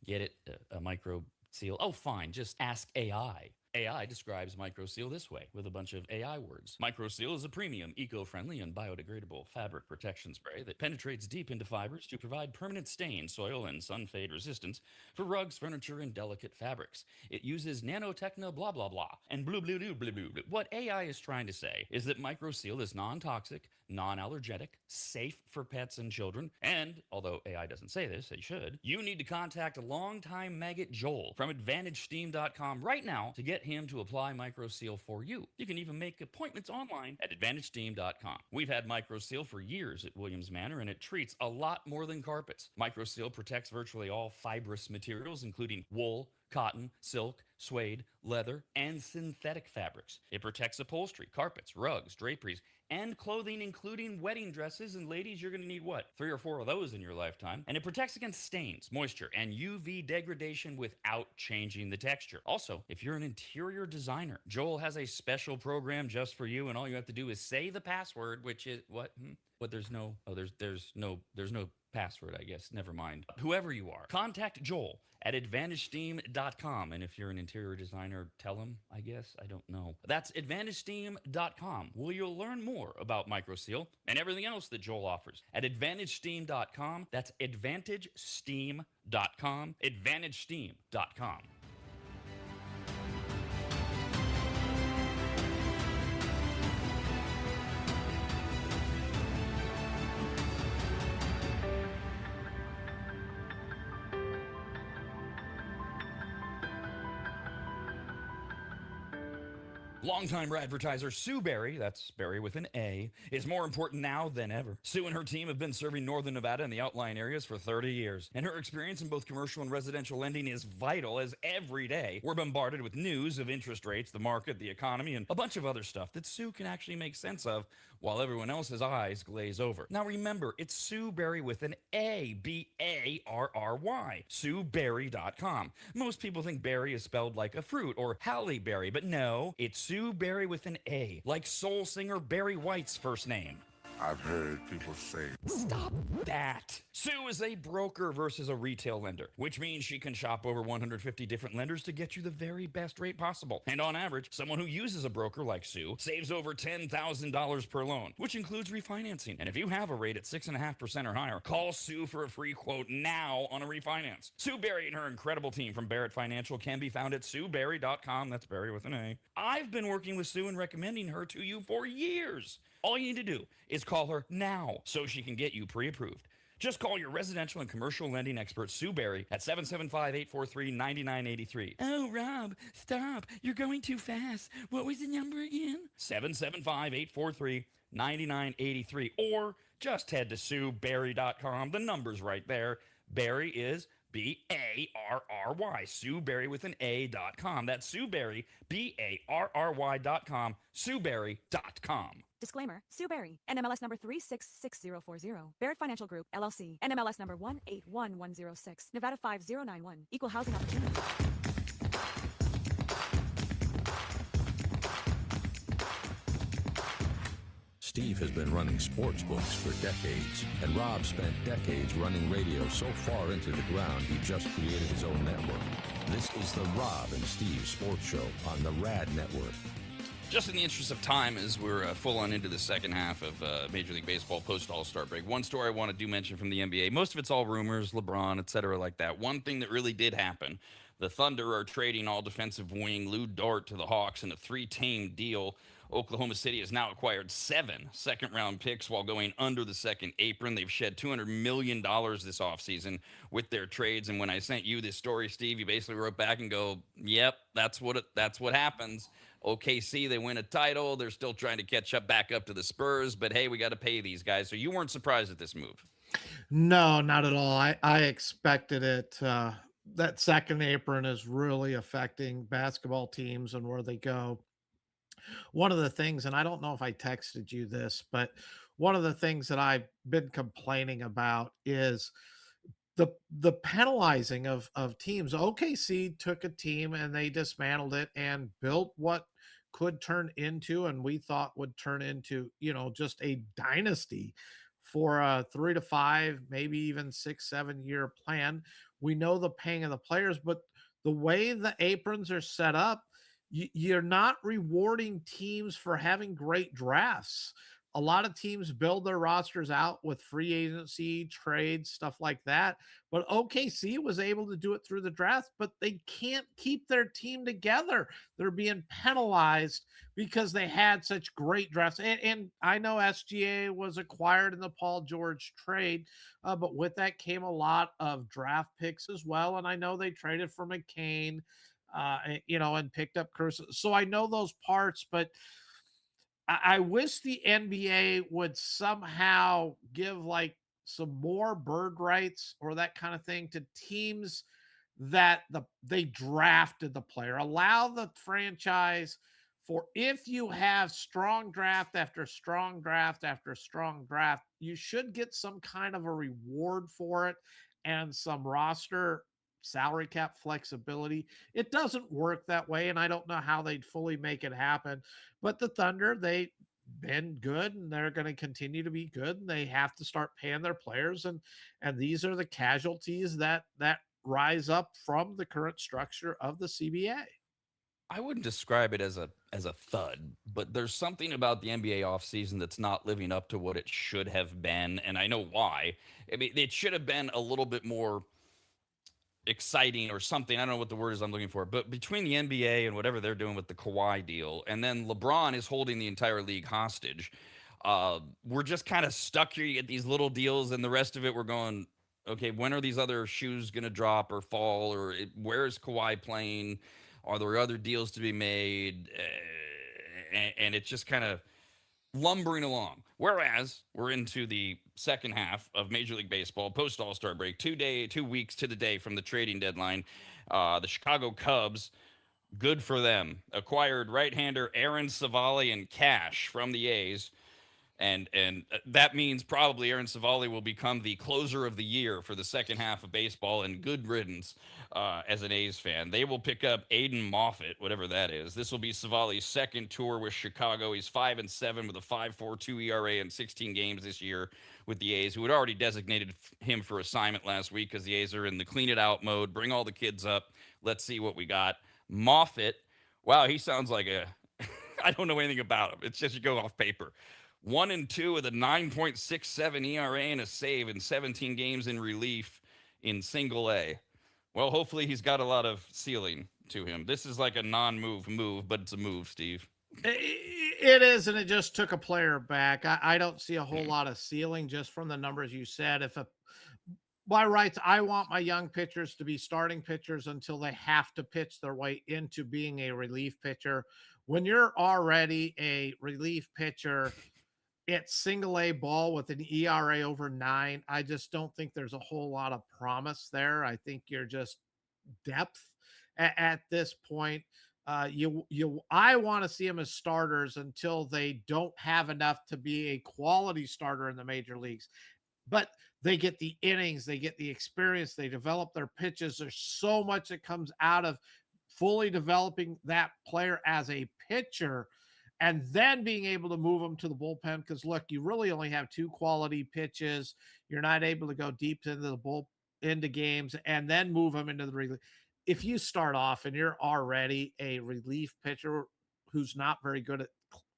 Get it? A microseal? Oh, fine. Just ask AI. AI describes microseal this way with a bunch of AI words. Microseal is a premium, eco-friendly, and biodegradable fabric protection spray that penetrates deep into fibers to provide permanent stain, soil, and sun fade resistance for rugs, furniture, and delicate fabrics. It uses nanotechno blah blah blah and blue blue blue blue blue. What AI is trying to say is that microseal is non-toxic, non-allergenic, safe for pets and children, and although AI doesn't say this, it should, you need to contact a longtime maggot Joel from AdvantageSteam.com right now to get him to apply microseal for you. You can even make appointments online at AdvantageSteam.com. We've had microseal for years at Williams Manor, and it treats a lot more than carpets. Microseal protects virtually all fibrous materials, including wool, cotton, silk, suede, leather, and synthetic fabrics. It protects upholstery, carpets, rugs, draperies, and clothing, including wedding dresses. And ladies, you're going to need what? 3 or 4 of those in your lifetime. And it protects against stains, moisture, and UV degradation without changing the texture. Also, if you're an interior designer, Joel has a special program just for you, and all you have to do is say the password, which is what? But there's no password, I guess. Never mind. Whoever you are, contact Joel at AdvantageSteam.com. And if you're an interior designer, tell him, I guess. I don't know. That's AdvantageSteam.com, where you'll learn more about microseal and everything else that Joel offers. At AdvantageSteam.com, that's AdvantageSteam.com, AdvantageSteam.com. Longtime advertiser Sue Berry, that's Berry with an A, is more important now than ever. Sue and her team have been serving Northern Nevada and the outlying areas for 30 years, and her experience in both commercial and residential lending is vital, as every day we're bombarded with news of interest rates, the market, the economy, and a bunch of other stuff that Sue can actually make sense of while everyone else's eyes glaze over. Now remember, it's Sue Berry with an A, B-A-R-R-Y, SueBerry.com. Most people think berry is spelled like a fruit or Halle Berry, but no, it's Sue Berry with an A, like soul singer Barry White's first name. I've heard people say, stop that. Sue is a broker versus a retail lender, which means she can shop over 150 different lenders to get you the very best rate possible. And on average, someone who uses a broker like Sue saves over $10,000 per loan, which includes refinancing. And if you have a rate at 6.5% or higher, call Sue for a free quote now on a refinance. Sue Berry and her incredible team from Barrett Financial can be found at SueBerry.com. That's Berry with an A. I've been working with Sue and recommending her to you for years. All you need to do is call her now so she can get you pre-approved. Just call your residential and commercial lending expert, Sue Barry, at 775-843-9983. Oh, Rob, stop. You're going too fast. What was the number again? 775-843-9983. Or just head to SueBarry.com. The number's right there. Barry is Barry, Sue Barry with an A.com. That's Sue Barry, Barry.com, SueBarry.com. Disclaimer, Sue Barry, NMLS number 366040, Barrett Financial Group, LLC, NMLS number 181106, Nevada 5091, Equal Housing Opportunity. Steve has been running sports books for decades, and Rob spent decades running radio so far into the ground he just created his own network. This is the Rob and Steve Sports Show on the Rad Network. Just in the interest of time, as we're full on into the second half of Major League Baseball post-All-Star break, one story I want to mention from the NBA, most of it's all rumors, LeBron, et cetera, like that. One thing that really did happen, the Thunder are trading all defensive wing Lou Dort to the Hawks in a 3-team deal. Oklahoma City has now acquired 7 second-round picks while going under the second apron. They've shed $200 million this offseason with their trades. And when I sent you this story, Steve, you basically wrote back and go, yep, that's what happens. OKC, they win a title. They're still trying to catch up back up to the Spurs. But, hey, we got to pay these guys. So you weren't surprised at this move? No, not at all. I expected it. That second apron is really affecting basketball teams and where they go. One of the things, and I don't know if I texted you this, but one of the things that I've been complaining about is the penalizing of teams. OKC took a team and they dismantled it and built what could turn into, and we thought would turn into, just a dynasty for a 3 to 5, maybe even 6-7 year plan. We know the paying of the players, but the way the aprons are set up, you're not rewarding teams for having great drafts. A lot of teams build their rosters out with free agency, trades, stuff like that. But OKC was able to do it through the draft, but they can't keep their team together. They're being penalized because they had such great drafts. And I know SGA was acquired in the Paul George trade, but with that came a lot of draft picks as well. And I know they traded for McCain, and picked up Cruz. So I know those parts, but I wish the NBA would somehow give like some more bird rights or that kind of thing to teams that they drafted the player. Allow the franchise for, if you have strong draft after strong draft after strong draft, you should get some kind of a reward for it and some roster salary cap flexibility. It doesn't work that way, and I don't know how they'd fully make it happen. But the Thunder, they've been good, and they're going to continue to be good. And they have to start paying their players, and these are the casualties that rise up from the current structure of the CBA. I wouldn't describe it as a thud, but there's something about the NBA offseason that's not living up to what it should have been, and I know why. I mean, it should have been a little bit more exciting or something. I don't know what the word is I'm looking for, but between the NBA and whatever they're doing with the Kawhi deal, and then LeBron is holding the entire league hostage, we're just kind of stuck here. You get these little deals, and the rest of it, we're going, okay, when are these other shoes going to drop or fall, or where is Kawhi playing? Are there other deals to be made? And it's just kind of lumbering along. Whereas we're into the second half of Major League Baseball post All-Star break, 2 weeks to the day from the trading deadline. The Chicago Cubs, good for them, acquired right-hander Aaron Savali in cash from the A's. And that means probably Aaron Savali will become the closer of the year for the second half of baseball, and good riddance as an A's fan. They will pick up Aiden Moffett, whatever that is. This will be Savali's second tour with Chicago. He's 5-7 with a 5.42 ERA in 16 games this year with the A's, who had already designated him for assignment last week because the A's are in the clean it out mode, bring all the kids up, let's see what we got. Moffett, wow, he sounds like I don't know anything about him. It's just you go off paper. 1-2 with a 9.67 ERA and a save in 17 games in relief in single A. Well, hopefully he's got a lot of ceiling to him. This is like a non-move move, but it's a move, Steve. It is, and it just took a player back. I don't see a whole lot of ceiling just from the numbers you said. If by rights, I want my young pitchers to be starting pitchers until they have to pitch their way into being a relief pitcher. When you're already a relief pitcher, it's single A ball with an ERA over 9. I just don't think there's a whole lot of promise there. I think you're just depth at this point. I want to see them as starters until they don't have enough to be a quality starter in the major leagues. But they get the innings, they get the experience, they develop their pitches. There's so much that comes out of fully developing that player as a pitcher and then being able to move them to the bullpen. Because look, you really only have 2 quality pitches. You're not able to go deep into the bull into games and then move them into the relief. If you start off and you're already a relief pitcher who's not very good at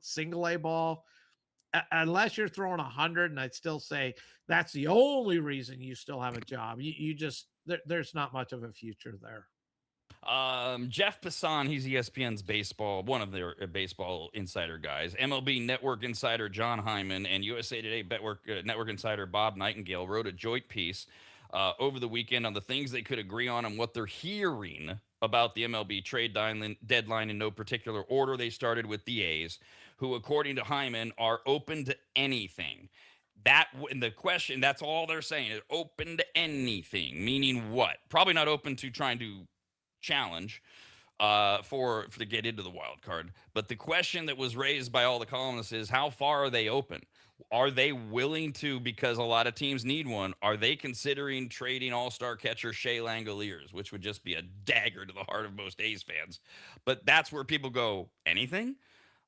single A ball, unless you're throwing 100, and I'd still say that's the only reason you still have a job. You just there's not much of a future there. Jeff Passan, he's ESPN's baseball, one of their baseball insider guys. MLB Network insider John Hyman and USA Today Network insider Bob Nightingale wrote a joint piece over the weekend on the things they could agree on and what they're hearing about the MLB trade deadline in no particular order. They started with the A's, who, according to Hyman, are open to anything. The question, that's all they're saying, is open to anything, meaning what? Probably not open to trying to challenge for to get into the wild card. But the question that was raised by all the columnists is, how far are they open? Are they willing to, because a lot of teams need one, are they considering trading all-star catcher Shea Langoliers, which would just be a dagger to the heart of most A's fans? But that's where people go, anything?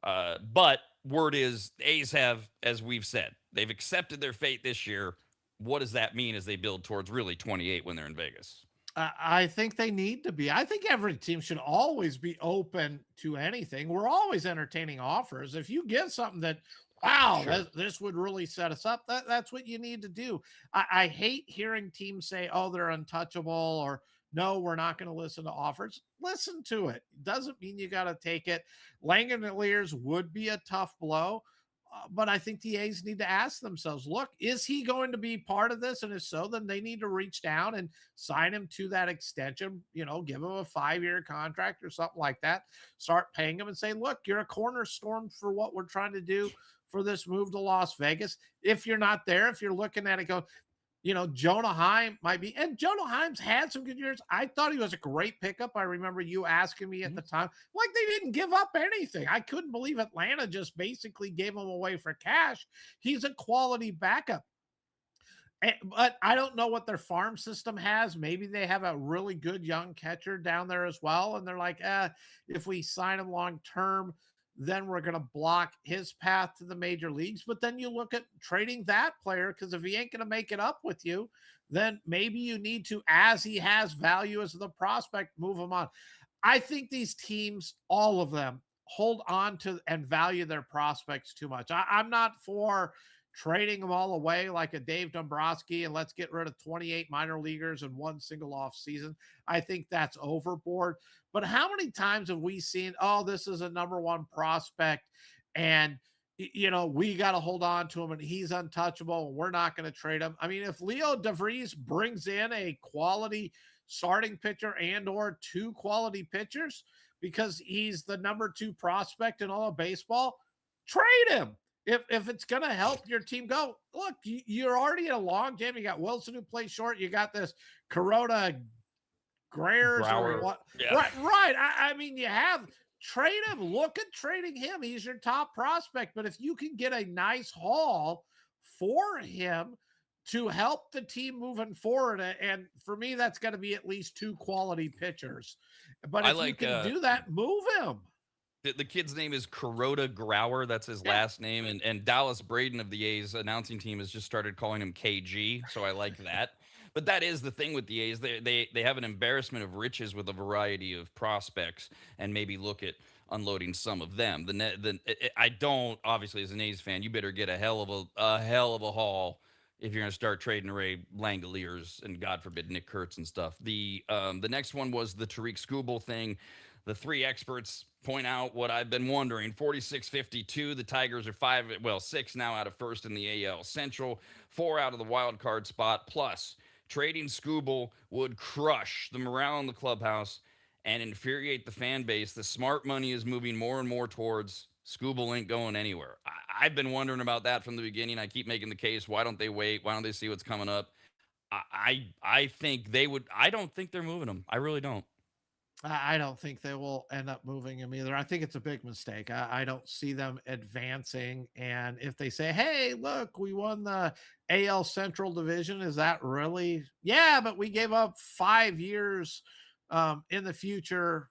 But word is, A's have, as we've said, they've accepted their fate this year. What does that mean as they build towards really 28 when they're in Vegas? I think they need to be. I think every team should always be open to anything. We're always entertaining offers. If you get something that, wow, Sure. this would really set us up, that's what you need to do. I hate hearing teams say, oh, they're untouchable, or no, we're not going to listen to offers. Listen to it. Doesn't mean you got to take it. Langoliers would be a tough blow. But I think the A's need to ask themselves, look, is he going to be part of this? And if so, then they need to reach down and sign him to that extension, give him a 5-year contract or something like that. Start paying him and say, look, you're a cornerstone for what we're trying to do for this move to Las Vegas. If you're not there, if you're looking at it, go, Jonah Heim might be, and Jonah Heim's had some good years. I thought he was a great pickup. I remember you asking me at the time, like, they didn't give up anything. I couldn't believe Atlanta just basically gave him away for cash. He's a quality backup. But I don't know what their farm system has. Maybe they have a really good young catcher down there as well. And they're like, if we sign him long term, then we're going to block his path to the major leagues. But then you look at trading that player, because if he ain't going to make it up with you, then maybe you need to, as he has value as the prospect, move him on. I think these teams, all of them, hold on to and value their prospects too much. I'm not for trading them all away like a Dave Dombrowski and let's get rid of 28 minor leaguers in one single off season. I think that's overboard. But how many times have we seen, oh, this is a number one prospect and we got to hold on to him and he's untouchable and we're not going to trade him. I mean, if Leo DeVries brings in a quality starting pitcher and or 2 quality pitchers because he's the number 2 prospect in all of baseball, trade him. If it's going to help your team go, look, you're already in a long jam. You got Wilson who plays short. You got this Corona Grayers or what? Yeah. Right. I mean, you have trade him. Look at trading him. He's your top prospect. But if you can get a nice haul for him to help the team moving forward, and for me, that's got to be at least 2 quality pitchers. But if you can do that, move him. The kid's name is Kuroda Grauer. That's his last name. And Dallas Braden of the A's announcing team has just started calling him KG. So I like that. But that is the thing with the A's. They have an embarrassment of riches with a variety of prospects and maybe look at unloading some of them. I don't, obviously, as an A's fan, you better get a hell of a haul if you're going to start trading Ray Langoliers and, God forbid, Nick Kurtz and stuff. The next one was the Tariq Skubal thing. The 3 experts point out what I've been wondering. 46-52. The Tigers are 6 now out of first in the AL Central, 4 out of the wild card spot, plus Trading Scooble would crush the morale in the clubhouse and infuriate the fan base. The smart money is moving more and more towards Scooble ain't going anywhere. I've been wondering about that from the beginning. I keep making the case. Why don't they wait? Why don't they see what's coming up? I think they would. I don't think they're moving him. I really don't. I don't think they will end up moving him either. I think it's a big mistake. I don't see them advancing. And if they say, hey, look, we won the AL Central Division, is that really? Yeah, but we gave up 5 years in the future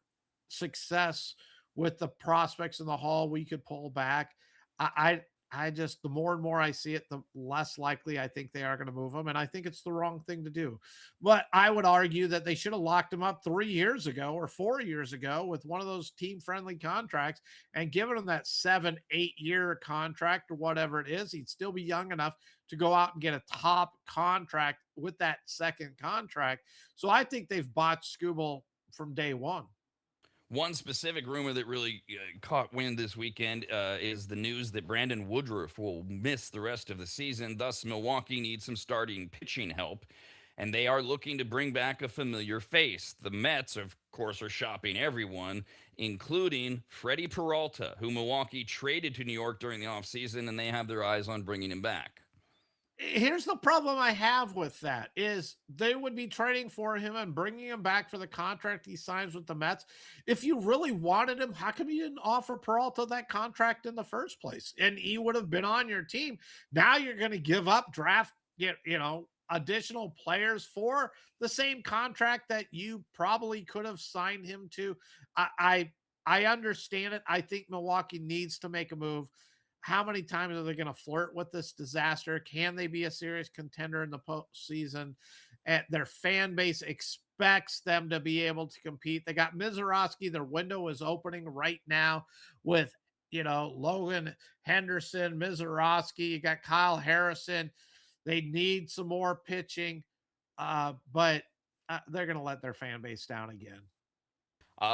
success with the prospects in the hall we could pull back. I just, the more and more I see it, the less likely I think they are going to move him. And I think it's the wrong thing to do. But I would argue that they should have locked him up 3 years ago or 4 years ago with one of those team friendly contracts and given him that 7-8 year contract or whatever it is. He'd still be young enough to go out and get a top contract with that second contract. So I think they've botched Scooble from day one. One specific rumor that really caught wind this weekend is the news that Brandon Woodruff will miss the rest of the season. Thus, Milwaukee needs some starting pitching help, and they are looking to bring back a familiar face. The Mets, of course, are shopping everyone, including Freddie Peralta, who Milwaukee traded to New York during the offseason, and they have their eyes on bringing him back. Here's the problem I have with that is they would be trading for him and bringing him back for the contract he signs with the Mets. If you really wanted him, how come you didn't offer Peralta that contract in the first place? And he would have been on your team. Now you're going to give up draft, additional players for the same contract that you probably could have signed him to. I understand it. I think Milwaukee needs to make a move. How many times are they going to flirt with this disaster? Can they be a serious contender in the postseason? And their fan base expects them to be able to compete. They got Mizorowski. Their window is opening right now with, Logan Henderson, Mizorowski. You got Kyle Harrison. They need some more pitching, but they're going to let their fan base down again.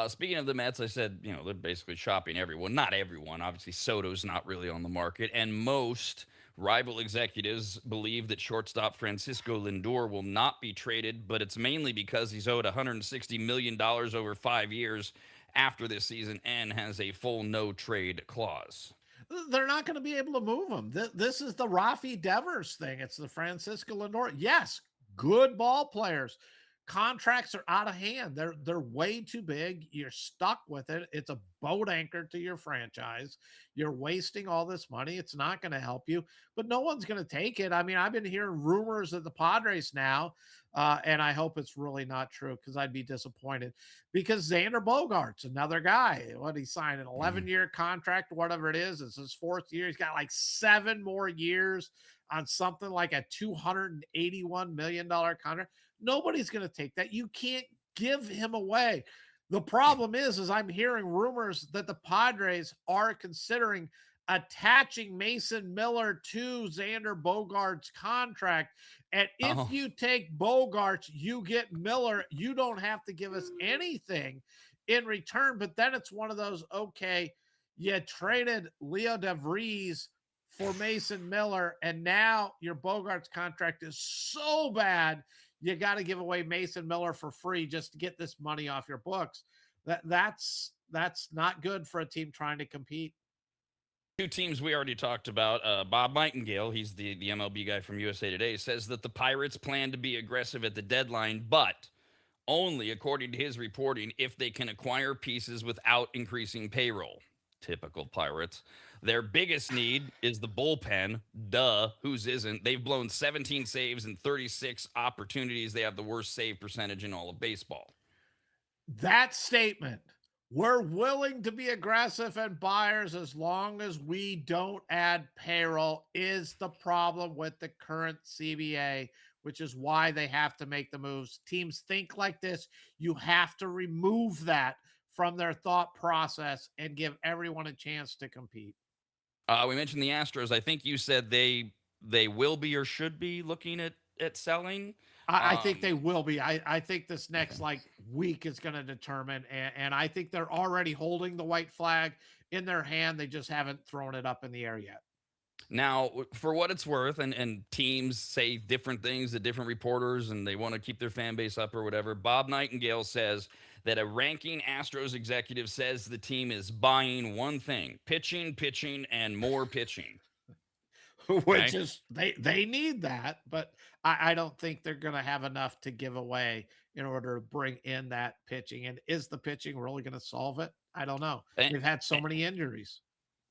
Speaking of the Mets, I said, they're basically shopping everyone. Not everyone. Obviously, Soto's not really on the market. And most rival executives believe that shortstop Francisco Lindor will not be traded, but it's mainly because he's owed $160 million over 5 years after this season and has a full no-trade clause. They're not going to be able to move him. This is the Rafi Devers thing. It's the Francisco Lindor. Yes, good ball players. Contracts are out of hand. They're way too big. You're stuck with it. It's a boat anchor to your franchise. You're wasting all this money. It's not going to help you, but no one's going to take it. I mean, I've been hearing rumors of the Padres now, and I hope it's really not true because I'd be disappointed because Xander Bogaerts, another guy, what he signed an 11-year contract, whatever it is. It's his fourth year. He's got like 7 more years on something like a $281 million contract. Nobody's going to take that. You can't give him away. The problem is I'm hearing rumors that the Padres are considering attaching Mason Miller to Xander Bogaerts' contract. And if you take Bogaerts, you get Miller. You don't have to give us anything in return. But then it's one of those, okay, you traded Leo DeVries for Mason Miller, and now your Bogaerts contract is so bad you got to give away Mason Miller for free just to get this money off your books. That's not good for a team trying to compete. Two teams we already talked about. Bob Nightingale, he's the MLB guy from USA Today, says that the Pirates plan to be aggressive at the deadline, but only, according to his reporting, if they can acquire pieces without increasing payroll. Typical Pirates. Their biggest need is the bullpen. Duh, whose isn't? They've blown 17 saves and 36 opportunities. They have the worst save percentage in all of baseball. That statement, we're willing to be aggressive and buyers as long as we don't add payroll, is the problem with the current CBA, which is why they have to make the moves. Teams think like this. You have to remove that from their thought process and give everyone a chance to compete. We mentioned the Astros. I think you said they will be or should be looking at selling. I think they will be. I think this next week is going to determine, and I think they're already holding the white flag in their hand. They just haven't thrown it up in the air yet. Now, for what it's worth, and teams say different things to different reporters, and they want to keep their fan base up or whatever. Bob Nightingale says that a ranking Astros executive says the team is buying one thing: pitching, pitching, and more pitching. Which Okay? is they need that, but I don't think they're going to have enough to give away in order to bring in that pitching. And is the pitching really going to solve it? I don't know. And, They've had so many injuries.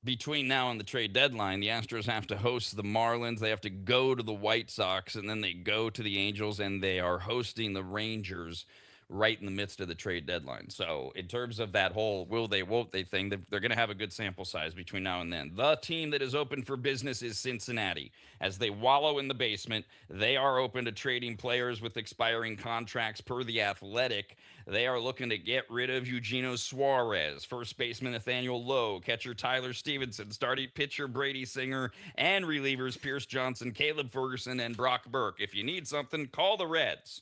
between now and the trade deadline, the Astros have to host the Marlins. They have to go to the White Sox, and then they go to the Angels, and they are hosting the Rangers right in the midst of the trade deadline. So, in terms of that whole will they, won't they thing, they're going to have a good sample size between now and then. The team that is open for business is Cincinnati. As they wallow in the basement, they are open to trading players with expiring contracts per The Athletic. They are looking to get rid of Eugenio Suarez, first baseman Nathaniel Lowe, catcher Tyler Stevenson, starting pitcher Brady Singer, and relievers Pierce Johnson, Caleb Ferguson, and Brock Burke. If you need something, call the Reds.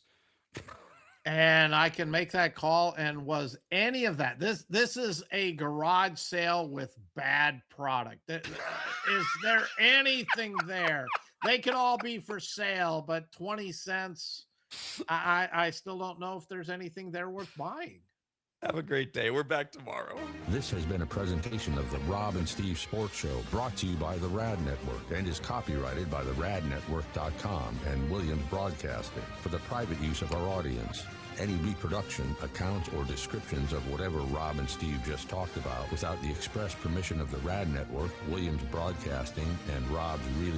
And I can make that call. And was any of that? This is a garage sale with bad product. Is there anything there? They could all be for sale, but 20 cents. I still don't know if there's anything there worth buying. Have a great day. We're back tomorrow. This has been a presentation of the Rob and Steve Sports Show, brought to you by the Rad Network and is copyrighted by the radnetwork.com and Williams Broadcasting for the private use of our audience. Any reproduction, accounts, or descriptions of whatever Rob and Steve just talked about without the express permission of the Rad Network, Williams Broadcasting, and Rob's really